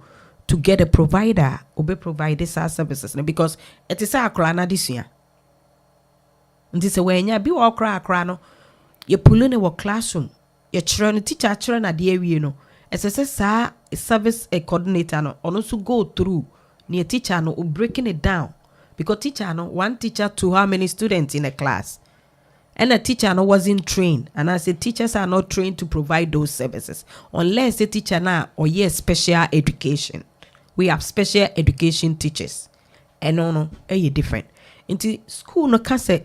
to get a provider or be provide these services because it is a akra na disua. Nti se wenya bi wo akra no ye pull ne wo classroom ye chiro no teacher chiro na de awie no ese sa service a coordinator no ono so go through near teacher no breaking it down because teacher no one teacher to how many students in a class. And a teacher no wasn't trained. And I said teachers are not trained to provide those services. Unless the teacher now or yes, special education. We have special education teachers. And no, different. Into school no can say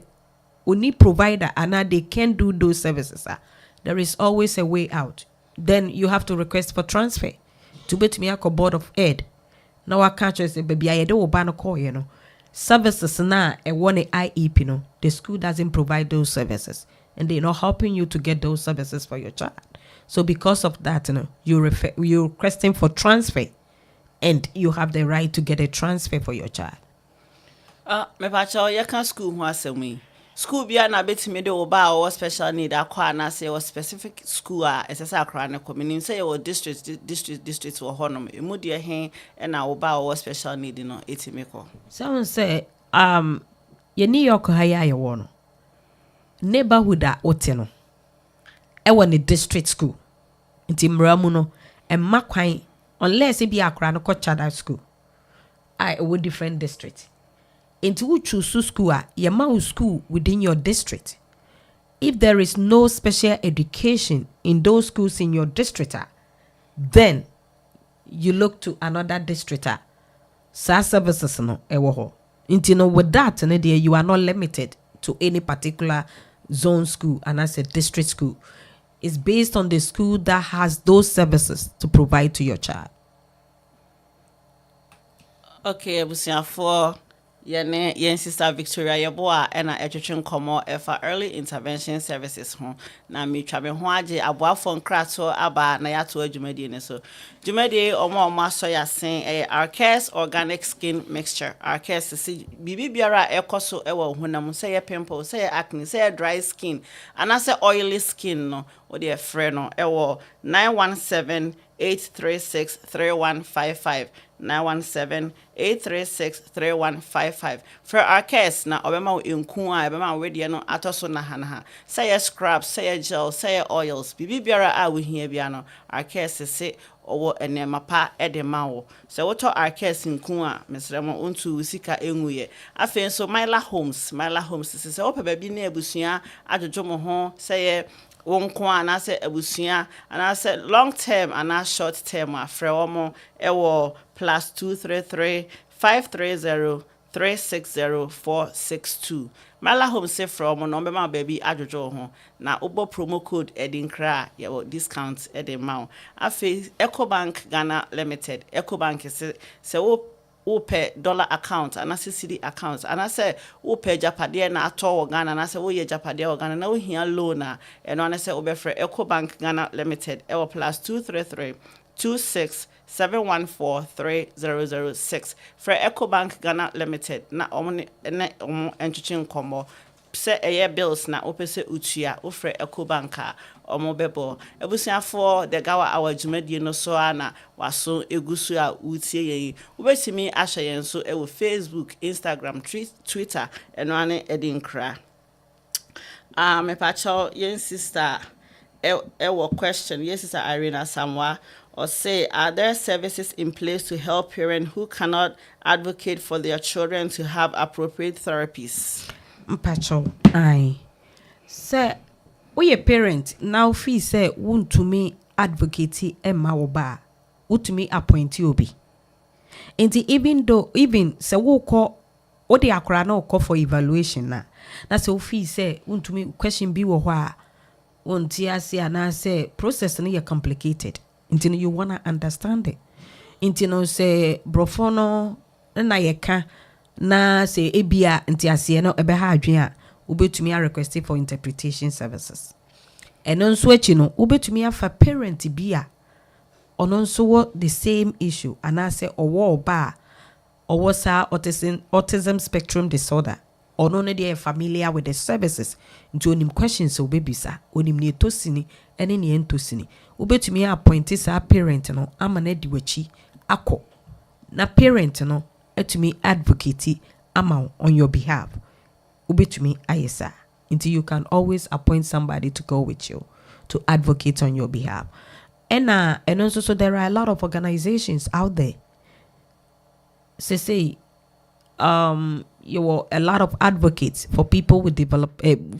only provider and now they can do those services. There is always a way out. Then you have to request for transfer. To bet me a board of ed. Now I can't say baby I don't ban a call, Services now a one IEP no. The school doesn't provide those services and they're not helping you to get those services for your child. So because of that, you're requesting for transfer and you have the right to get a transfer for your child. Me pacho you can school who asemi. School bia na betimi de oba or special need akwa na say or specific school esesa akra na community say your district or honom emu de hen na oba or special need no etimi ko. Someone say ye New York haya ye wono neighborhood ote no e won district school nti mramu no e makwan unless e bi akra no ko charter school I would different district. Into who choose school your school within your district. If there is no special education in those schools in your district, then you look to another district. Services no ewo. Into with that, you are not limited to any particular zone school and as a district school. It's based on the school that has those services to provide to your child. Okay, for yen sister Victoria Yeboa and a etwetwen komo efa early intervention services ho na me twa me ho age aboafo nkrato aba na yato adwumadi ne so dwumadi omo aso yasen Arcas organic skin mixture Arcas si bibi biara ekoso ewo honam say pimple say acne say dry skin and say oily skin no o de frɛ no ewo 917-836-3155 917-836-3155 for our case na obema nku a obema we de no atoso na ha say scrubs say gel say oils bibi biara a we hia bia no our case say owo enema pa edema wo so woto our case nku a mesremo ontu usika enwuye afen so myla homes say opa bi na ebusua adwojo mo ho say wonkwa na say abusua and say long term and short term afre omo ewo +233 530 360 462 Mala home say from no bema baby adwojo ho na obo promo code edinkra ye discount edemau afi Ecobank Ghana Limited Ecobank say wo pay dollar account and cedi account and I say wo pay japade na ato Ghana and I say wo ye japade Ghana na wo hia loan na and I say obefre Ecobank Ghana Limited e wo +233 26 714-3006 for Ecobank Ghana Limited na entwetwen komo se eye bills na opese utua ofre Ecobank omo bebo ebusuafo de gawa awajumadi no so ana waso egusu a utie ye ubetimi ahye yen so e wo Facebook Instagram Twitter eno ane edinkra me pacho yen sister e wo question yes sister Irene Samwa or say, are there services in place to help parents who cannot advocate for their children to have appropriate therapies? Mpacho, aye. Say, we a parent now fee say won't to me advocate Emma Oba, would to me appoint you be. And even say wo call what the akra no call for evaluation na. That's so fee say won't to me question be wha won't ase ana say process no ye complicated until you wanna understand it until no say brofono na ye ka na say ebia nti ase no ebe ha adwen a wobetumi a request for interpretation services eno nso achi no wobetumi afa parent bi a ono nso wo the same issue ana say owo oba owo sa autism spectrum disorder ono ne dey familiar with the services nti onim questions obebisa onim ne etosini ene ne entosini wobetumi appoint sa parent no ama na di wachi akọ na parent no etumi advocate ama on your behalf ubetumi ayesa until you can always appoint somebody to go with you to advocate on your behalf and also so there are a lot of organizations out there say you are a lot of advocates for people with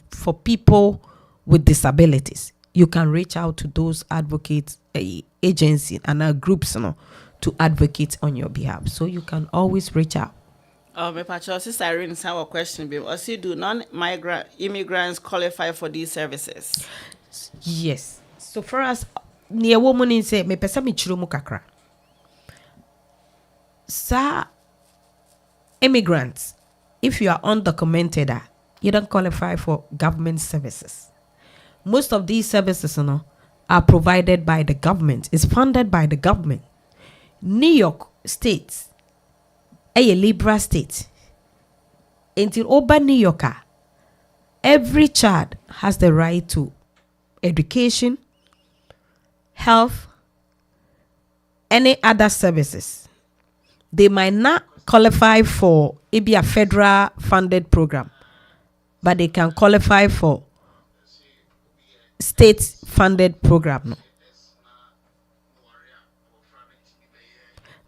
for people with disabilities. You can reach out to those advocates agencies and groups to advocate on your behalf, so you can always reach out. My patron, Sister Irene, our question be: also, do non-migrant immigrants qualify for these services? Yes. So for us, near woman in say me pesa me chirumu kakra. Sa immigrants, if you are undocumented, you don't qualify for government services. Most of these services, are provided by the government. It's funded by the government. New York State, a liberal state. Until over New Yorker, every child has the right to education, health, any other services. They might not qualify for maybe a federal funded program, but they can qualify for state funded program. No.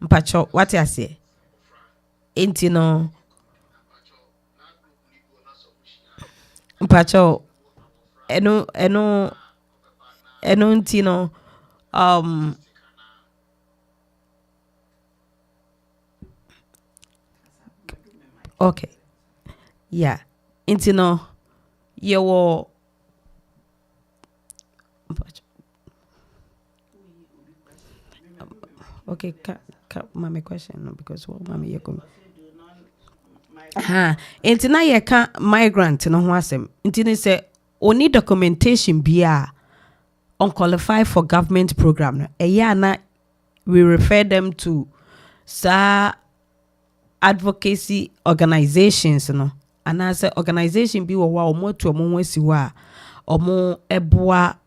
Mpacho, what you say? Ain't no. Mpacho, eno, ntino, okay, yeah, intino, you okay, my question no, because what mommy you come. Intina ye ka migrant no ho asem. Intini say only documentation bia unqualified for government program no. Na we refer them to sa advocacy organizations no. And as a organization bi wo wa omo to omo wasi wa omo eboa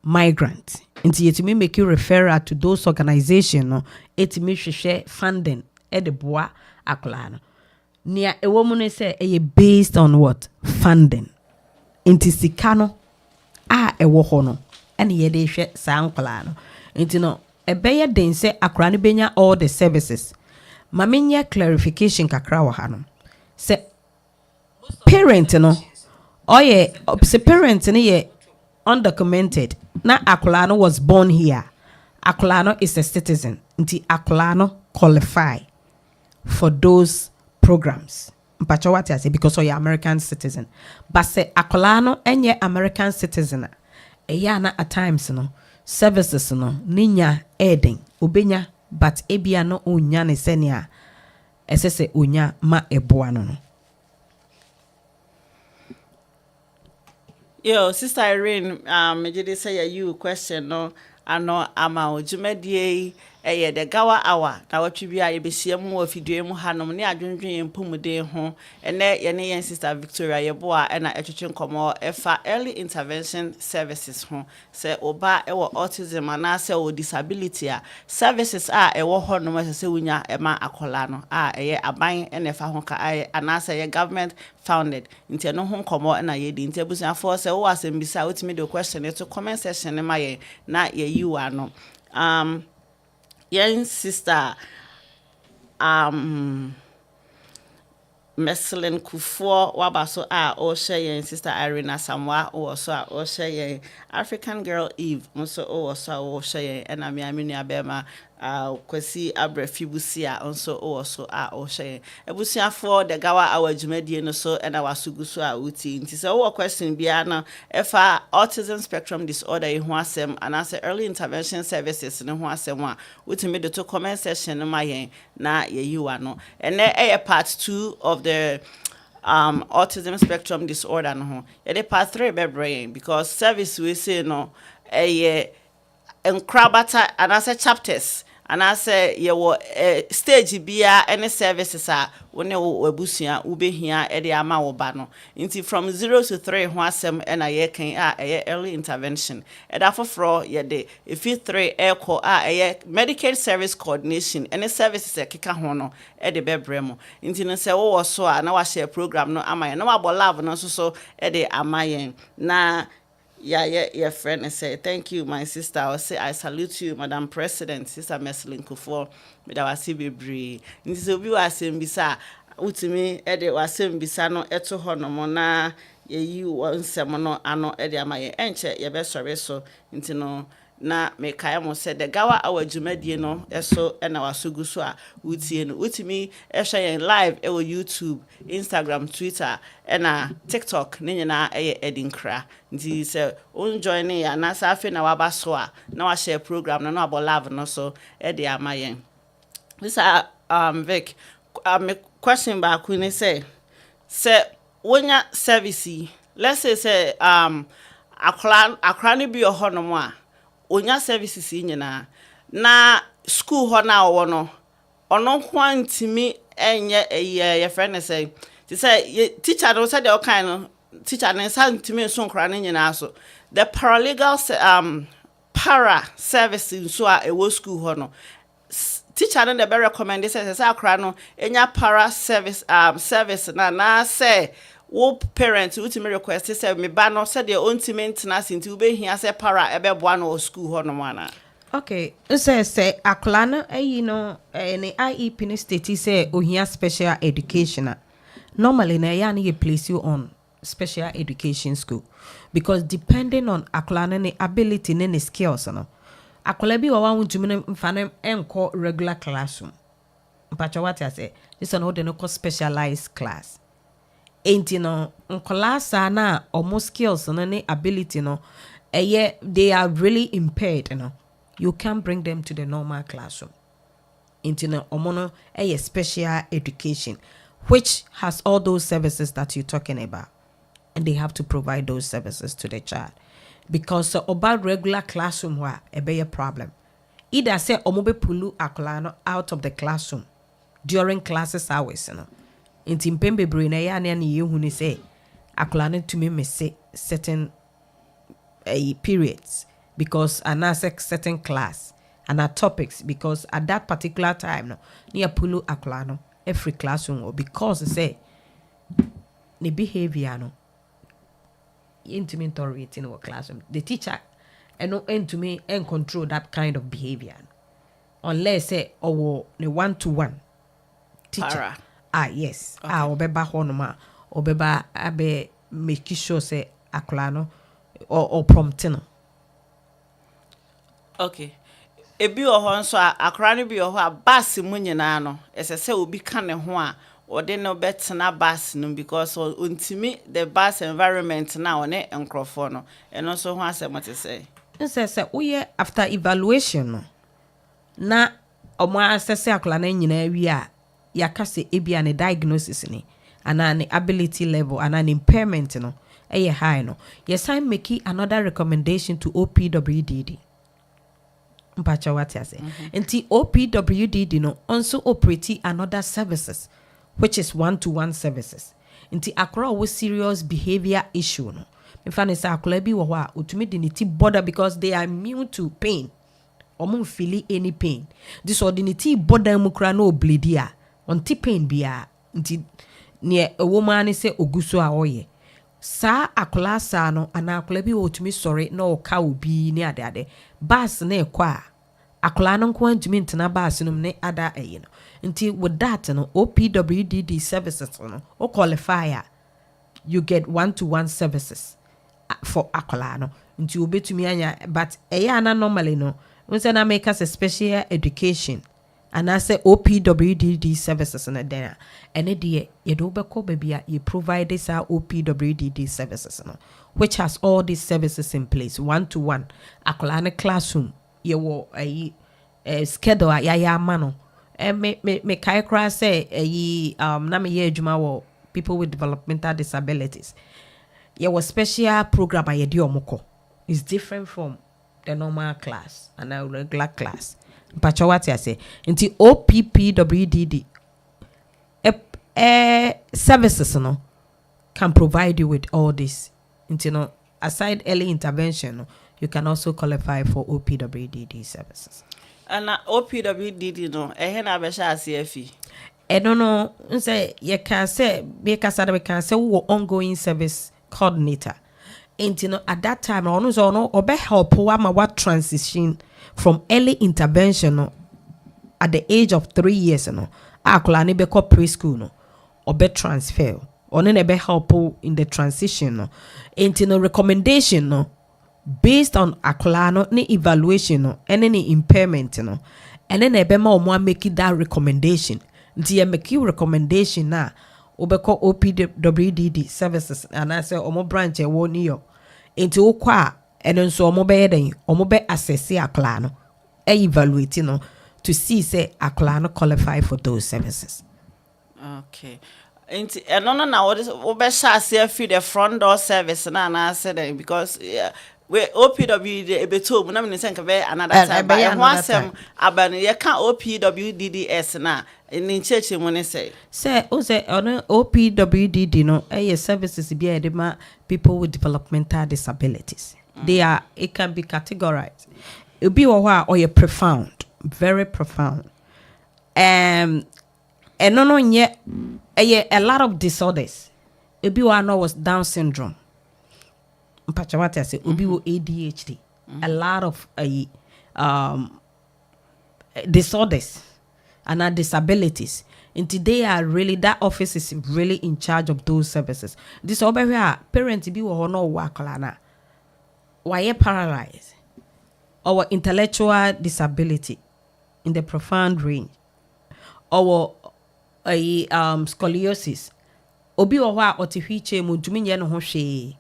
migrant. Inti yetimi make you referral to those organizations no. Etimi hwehwe funding e de boa akola no. Nia a woman say based on what? Funding. Inti sika no ewo ho no ene ye de hwe sa nkola no. Inti no ebeye den say akora ne benya all the services. Mamenye clarification kakra wa ha no. Say parent no oye say parent ne ye undocumented na akola no was born here. Akola no is a citizen. Inti akola no qualify for those programs. Mpacho what I say because you're American citizen. But say akola no enye American citizen. Eya na at times no services no ninya eding obenya but ebia no onya ne senia esese onya ma eboa no. Yo, Sister Irene, me just say you question no ano ama ojumedie the gawa hour na watwi bia ye besia mu afidue mu hanom ne adwendwen mpumude ho ene ye ne yen Sister Victoria yeboa na etwetwe nkomo efa early intervention services ho se oba ewo autism ana se o disability a services a ewo ho no se wunya ema akola no a eye aban ene fa ho ka ana se ye government founded nti no ho nkomo na ye di nti abusia for se wo asembisa otimi the question to comment section ne ma ye na ye you are no young sister Meselin Kufo wabaso o share sister Irene Samwa o so o share African girl Eve so o so o share and ami nua bema kwasi abrafi busia also also o share ebusia for the gawa our dwumadie no so and our sugusu a uti nti se wo question bia na efa autism spectrum disorder e ho asem and as early intervention services no ho asem a utimi de to comment section no mayen na ye yiwa no and part 2 of the autism spectrum disorder no ho ye part 3 be brain because service we say no enkrabata and as chapters and as your stage bia any services a wone wabusua ubehia e de ama wo ba no nti from 0 to 3 ho asem e na ye kan early intervention e da foforo ye de if 3 echo medical service coordination any services e keka ho no e de bebre mo nti no se wo so a na wa share program no ama ye na wa bo love no so e de ama ye na your friend and say thank you my sister. I say I salute you Madam President Sister Mercelin Kufo me da wase bebre nti so bi wase mbisa utimi e de wase mbisa no eto ho no mo na ye yi wonsem no ano e de amaye enche ye be sore so nti no na me kai mo se de gawa awadwumadie no eso e na wasoguso a utie no utimi e hwe yen live e wo YouTube, Instagram, Twitter e na TikTok ne nyina e edinkra nti se on join ya na sa afi na waba so a na wa share program no abo live no so e de amayen this Vic me question ba ku ni say wonya service let's say akra ne bi ohonom a onya services nyina na school ho na wo no ono kwantimi enye ye friend say teacher no say the kind no teacher no santimi so nkra ne nyina so the paralegal para services so a wo school ho no teacher no dey recommend say akra no enya para service service na say wo parents wo timi request say me ba no say the onti maintenance nti wo behia say para ebe boa no school ho no mana okay say akla no no any IEP no state say ohia special education normally na ya na place you on special education school because depending on akla no ability ne skills no akola bi wa ntumi mfa enko regular classroom mpacha what I say this one hold no specialized class enti no nkolasa na omo skills no ne ability no they are really impaired you can't bring them to the normal classroom enti no omo no special education which has all those services that you're talking about and they have to provide those services to the child because about regular classroom wa be a problem either say omo be pulu akola no out of the classroom during classes hours inti mpembe brain na ya na yehu ni say akola no to me miss certain periods because ana certain class and topics because at that particular time no near pulu akola no every classroom because say the behavior no intimate tolerate in our classroom the teacher and no end to me and control that kind of behavior unless say the one-to-one teacher yes okay. Obeba honoma obeba abe make sure say akola no or prompting okay ebi ho nso akra no bi ho a bus mu nyina no esese obi ka ne ho a ode no betena bus no because ontimi the bus environment na one enkrofo no eno so ho asem say nsese uye after evaluation no na omo assess akola na nyina wi a yakase ebia ne diagnosis ni ana ne ability level ana ne impairment no high no yes I make another recommendation to OPWDD mpacha what I say nti OPWDD no also operate another services which is one-to-one services nti akora wo serious behavior issue no me fa ne say akora bi wo ho a otumi de ne ti bother because they are immune to pain omo feel any pain this ordinary bother mu kra no bleed a on ti pain bia nti ne woman say oguso a oye sa akola sa no ana akola bi otumi sori na o ka obi ni ade bas na ekwa akola no nko antumi ntena bas no ne ada no nti with that no OPWDD services no o qualifier you get one-to-one services for akola no nti obetumi anya but ana normally no we say na make us a special education and I say OPWDD services na there and dey ye do be ko baby you provide this OPWDD services no which has all these services in place 1-to-1 akola ne classroom ye wo schedule ya ma no me kai kra say na me ye adwuma wo people with developmental disabilities ye was special program ye di omoko is different from the normal class and a regular class mpacho what I say nti OPPWDD services no can provide you with all this nti no aside early intervention no, you can also qualify for OPWDD services and OPWDD no na be sha CFE no say you can say we can say we ongoing service coordinator and no at that time ono so no obe help wa what transition from early intervention no, at the age of 3 years no akola ne be ko preschool no obe transfer ono ne be help in the transition no and no recommendation no based on akola no ne evaluation no any impairment no and then ebe ma omo make that recommendation nti make you recommendation na obeko OPWDD services and I say omo branch e wo New York enti okwa eno nso omo be den omo be assess akola no evaluate no to see say akola no qualify for those services. Okay. Enti eno na what is obe sha CFE the front door service na say because we OPWD ebeto na me think be another time but e ho asem abane ye ka OPWDDS na in church mu ne say o say on OPWDD no services be e ma people with developmental disabilities. They are, it can be categorized. It be or profound, very profound. And no yet a lot of disorders. It be was Down syndrome. Mpachawati say ubi ADHD. A lot of disorders and disabilities. And today are really that office is really in charge of those services. This over here parents be no work lana. Why paralyzed or intellectual disability in the profound range or scoliosis obi wa otihiche mu duminye no ho hwe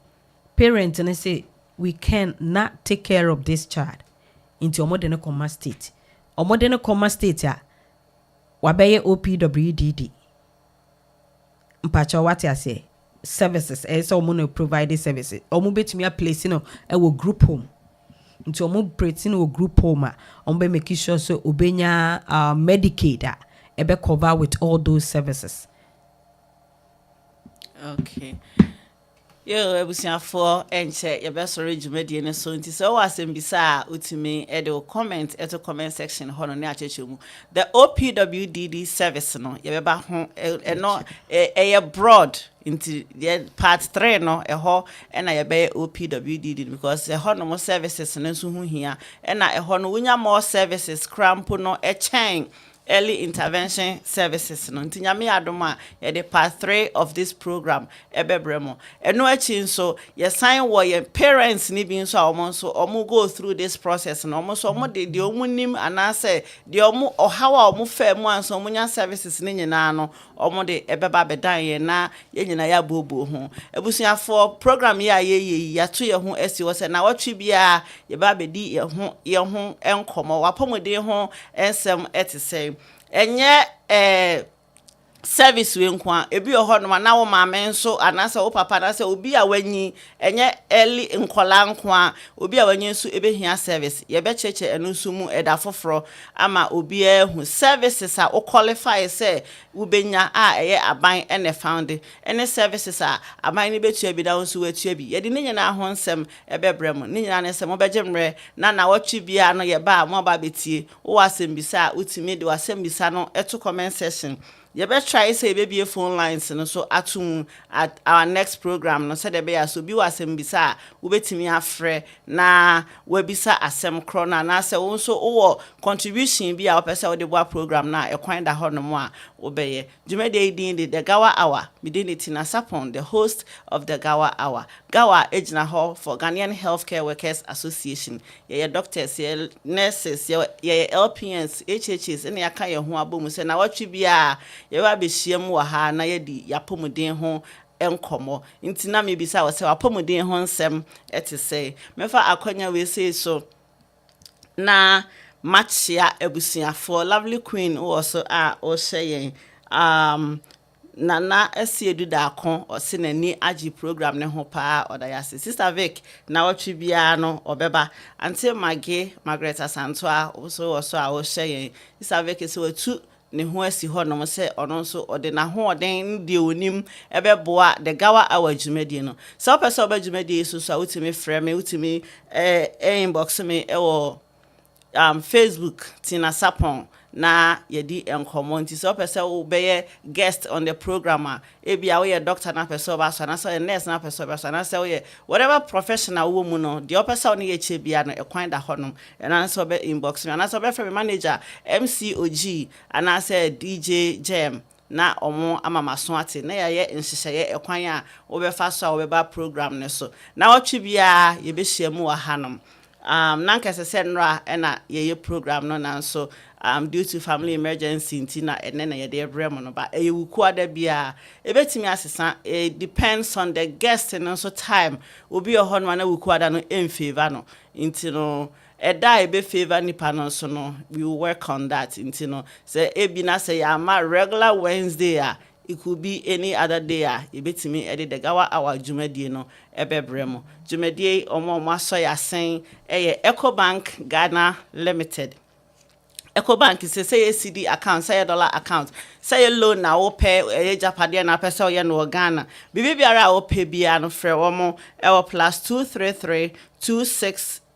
parent and say we can not take care of this child into a modern coma state or modern coma state ya wabeye OPWDD mpacha what I say services so omo provide services omo betumi a place no e wo group home nti omo operate no group home a omo be make sure so obenya Medicaid a e be cover with all those services. Okay. Yo ebusia for enche ye be sorry jumedie ne so nti so wasem bisa utimi e de comment eto comment section hono ne achechemu the OPWDD service no ye be ba ho no ye broad into the part 3 no ho na ye be OPWDD because ho no more services no so hu hia na ho no wunya more services crampo no chen early intervention services no nti nyame adoma ye the part 3 of this program ebebremo eno achi nso ye sign wo ye parents ni bi nso omo go through this process no omo de omo nim anase de omo ohawa omo fa mu anso omo nya services ni nyina no omo de ebeba bedan ye na ye nyina ya bobo ho ebusuafo program ya to ye ho esi wo se na watwe bia ye ba bedi ye ho enkomo wapomode ho ensem etise enye service we nkwa ebi ohono na wo maame nso anase wo papa na se obi a wanyi enye early nkola nkwa obi a wanyi nso ebehia service ye be cheche enu nso mu eda foforo ama obi ehu services a o qualify say wo benya a eye aban ene found ene services a aban ni betua bi da nso watua bi ye de ne nyina ho nsem ebebrem ne nyina ne nsem obejemre na watwe bia no ye ba mo ba betie wo asem bisa utimi de wasem bisa no eto comment section you better try say baby phone lines no so atum at our next program no said be so bi wasem bisa wo betimi afre na we bisa asem kro na say wo so wo contribution bi a opese wo de boa program na ekwan da ho no mo a wo beye jumede din the Gawa Hour midinity na Sapon, the host of the Gawa Hour. Gawa ejina ho for Ghanaian Healthcare Workers Association. Ye doctors, ye nurses, ye LPNs, HHs, and yaka ye ho abom se na watwi bia ye wa be hyiam wa ha na ye di yapomuden ho enkomo nti na me bisa wo se apomuden ho nsem ete say mefa akonya we say so na machia ebusuafo lovely queen also o share nana esiedu da kon o se nani agi program ne ho pa odayase sister Vic na watwi bia no obeba ante mage Margaret Asantoa also a o share sister Vic so tu ne ho asi ho no se ono so ode na ho oden de onim ebeboa the Gawa Hour dwumadi no so person oba dwumadi so so utimi frɛ me utimi inbox me Facebook Tina Sapon na yedi enkomo nti so pese wo be guest on the program ebia we doctor na pese ba so na so nurse na pese ba so na so we whatever professional wo mu no the pese on ye che bia no ekwan da honom na so be inbox me na so be from manager MCOG and say DJ Jam na omo amamaso ate na ye nhyehyeye ekwan a wo be fa so wo be ba program ne so na otwe bia ye be hyiamu wa hanom nankase senra ena ye program no nan so due to family emergency ntina ene na ye de brem no ba e wuku ada bia e betimi asesa it depends on the guest and so time obi ohon na wuku ada no in favor no ntino eda e be favor nipa no so no we will work on that ntino say e bi na say ya ma regular Wednesday it could be any other day ebetimi edit the Gawa Hour dwumadie no ebebremo dwumadie omo aso ya sen EcoBank Ghana Limited. EcoBank is say CD account, say dollar account, say loan na wo pay japade na pese o ye no Ghana. Bibi biara wo pay bia no frɛ wo +233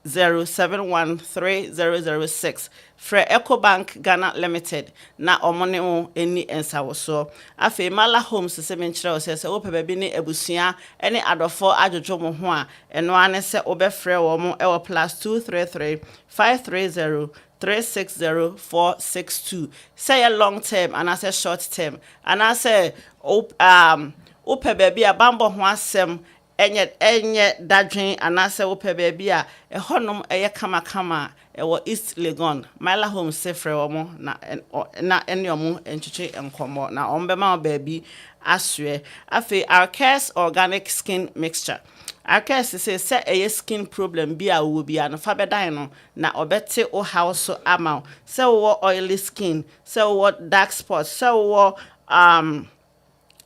260713006 Fre EcoBank Ghana Limited na omone o eni ensawo so afi Mala Homes se menkyerɛ o se wo pɛ baabi ne abusua ene adofo adwodwo mo ho a eno ane se wo bɛfrɛ wo mo +233 530 360462 say a long term and I say short term and I say ope baby a bambo ho asem enye dadwen and I say ope baby a honom eye kama East Legon Mala Home se frɛ omo na ene omo entwetwe enkomo na ombema baby aswe afi our Cares organic skin mixture. I guess say a skin problem be a will be an fabedino na obete o house so amount. So what oily skin, so what dark spots, so what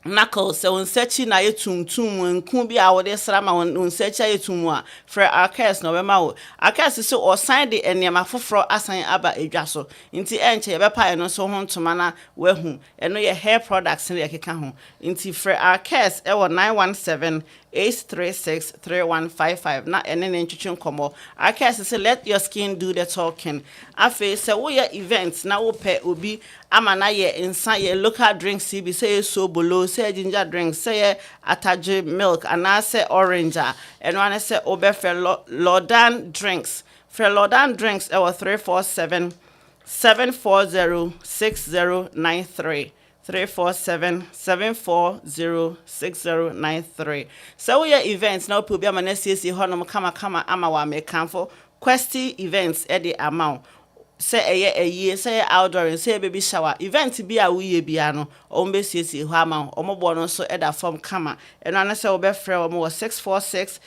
knuckles so unsearching na yetum when be our desrama when unsearch yetumwa for our case no bema our case so or sign the enema foforo asan aba edwaso nti enche be pa no so ho ntoma na wahu eno ye hair products ne yakeka ho nti for our case e 917 8363155 na ene ne ntwetwe nkomo our case say let your skin do the talking afi say wo ye events na wo pe obi amana ye insa ye local drinks be say so bolo say ginger drinks say ataje milk and I say orange and one say obefe Lodan drinks for Lodan drinks our 347 740 6093 347-740-6093. So we are events now put be amana CC honom kama ama wa mekanfo questi events e the amount say a year say outdoor and say baby shower event be a we bia no o mbe CC ho ama omobo no so e da form kama and ana say obefrɛ omo 646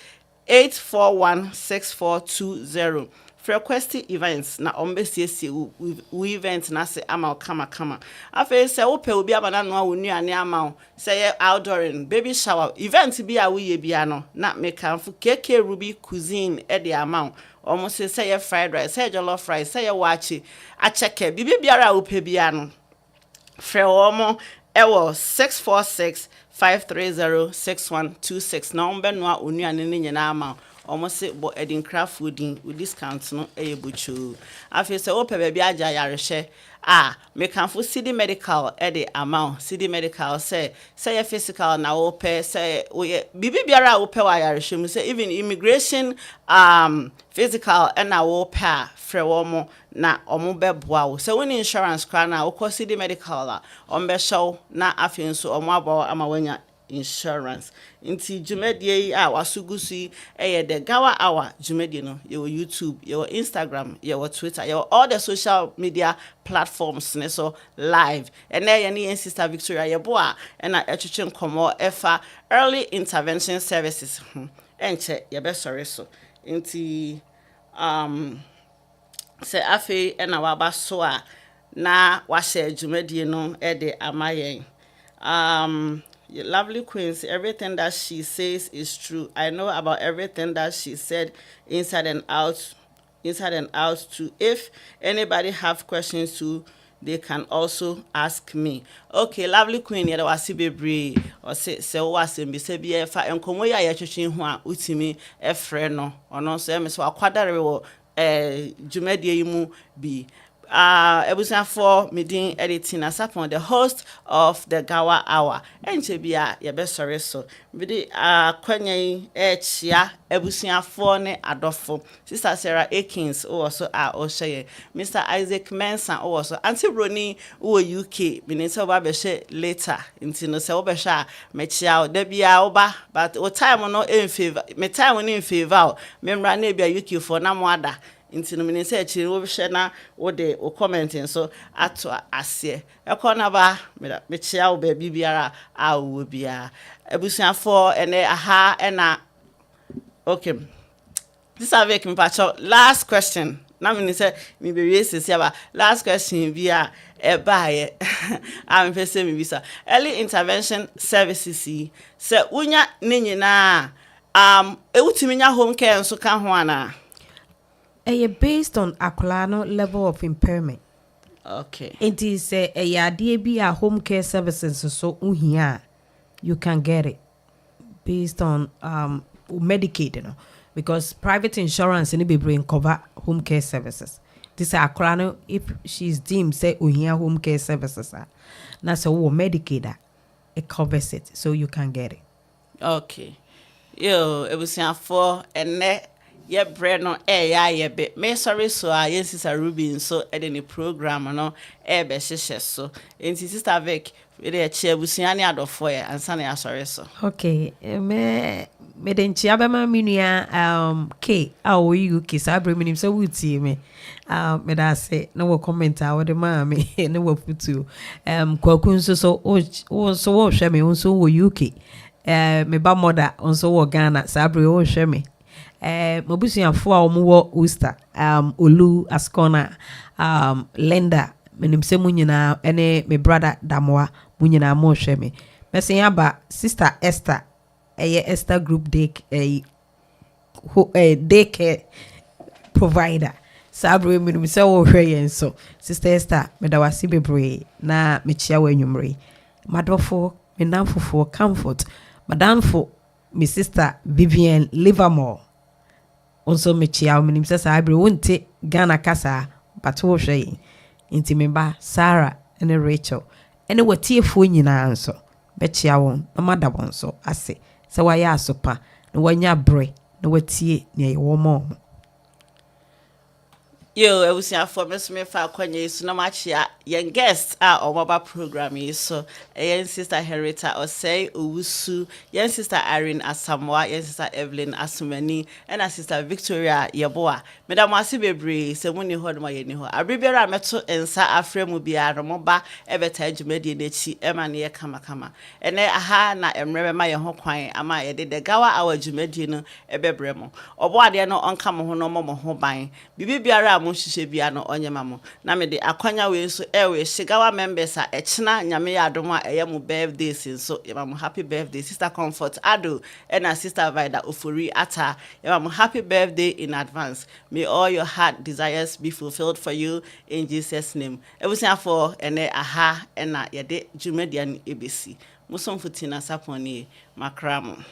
841 6420 Frequency events na ombesiesi we event na se ama kama afa se wo pe obi abana no awunuane ama say outdooring baby shower event bi a we bia no na make amfu KK Ruby cuisine e de ama almost say fried rice say jollof rice say wachi acheke bibi biara wo pe bia no frɛ omo ewo 646 530 6126 na ombe no onuane ne nyina ama almost say but edin craft fooding with discount no e buchu afi say ope baby aja yareshe me can for city medical the amount city medical say your physical na ope say we bibi biara ope wa yareshe mu say even immigration physical and na ope frɛ wɔn na wɔn bɛboa wo so when insurance kra na wokɔ city medical la wɔn bɛhyɛ na afi nso wɔn abɔ ama wɔnya insurance nti dwumadie yi wasugusu yi the Gawa Hour dwumadie no your YouTube your Instagram your Twitter your all the social media platforms ne so live and then your sister Victoria your boy and na etwetwe nkɔmɔ ɛfa early intervention services ɛnkyɛ your best sorry so nti sɛ afei ɛna waba so na wahyɛ dwumadie no de ama yɛn lovely queens, everything that she says is true. I know about everything that she said inside and out too. If anybody have questions too, they can also ask me. Okay, lovely queen, yada wasi bebre or say wasi mbi se bi efa enkomo ya twetwe hu a utimi efre no ono so em so akwadare wo dwumadie yi mu bi ebusan for meeting editing asapon the host of the Gawa Hour enche bia ye be sorry so bidi kwanyan chia ebusan for ne adofo sister Sarah Akins also o share Mr. Isaac Mensa also Auntie Broni wo UK meaning say oba be share later nti no say oba sha me chia da bia oba but o time no in favor me time no in favor memra na bia UK for na mo ada nti no mene say chi wo hwe na wo de wo commenting so ato ase ekọ na ba me chia wo ba bibiara a wo bia ebusuafo ene aha ena okay this avec me pacho last question na mene say me be we sisi aba last question bia e ba ye am pese me bisa early intervention services say unya ne nyina ewutimi nya home care nso ka ho ana based on akolano level of impairment. Okay. It is a home care services so uhia you can get it based on Medicaid, you know, because private insurance in the brain cover home care services. This akolano if she's deemed say uhia home care services na so Medicaid it covers it so you can get it. Okay. Yo, it was for and ye bread no ye be me sorry so yes sister Ruby so any program no be hyehyɛ so enti sister Vic we dey chia busia ne adofo ye ansa na sorry so okay me den chia be ma minua K wo UK sa bre minim so wuti me da say no wo comment wo de ma me no wo putu kwaku so wo hwe me so wo UK me ba mother so wo Ghana sa bre wo hwe me mabusuafo a omuwo Uster Olu Ascona Lenda menim se munyina ene me brother Damoa munyina mo hwe me mesen aba sister Esther Esther group day daycare provider sabre menim se wo hwe yen so sister Esther me da wasi bebre na me chia wa nwumre madofo me namfofo comfort madamfo me sister Vivian Livermore also me chia menim se sabre wonte Ghana kasa but wo hwe inti me ba Sarah and Rachel ene watiefo nyina nso be chia won na madabon so ase se waya asopa na wanya bre na watie ne ye wo mo yo ebusuafo me fa kwanye so na machia yen guest omaba program yi so yen sister Herita Osei Owusu yen sister Irene Asamoah yen sister Evelyn Asumani and sister Victoria Yeboa madam wase bebre se muni ho no ye ni ho abribera meto ensa afremu bia no moba ebeta adwumadi n'echi ema ne ye kama ene aha na emrebe ma ye ho kwan ama ye de Gawa Hour adwumadi no ebebre mo obo ade no onka mo ho no mo ho ban bibi biara mo hihye bia no onyema mo na me de akwanya we so we Gawa members a echina nyame ya adom a eye mo birthday so ye mo happy birthday sister Comfort Ado and sister Vida Ofori Ata ye mo happy birthday in advance. May all your heart desires be fulfilled for you in Jesus name. Ebusia for ene aha ena ye de dwumadian ebesi musomfuti na saponi makramo.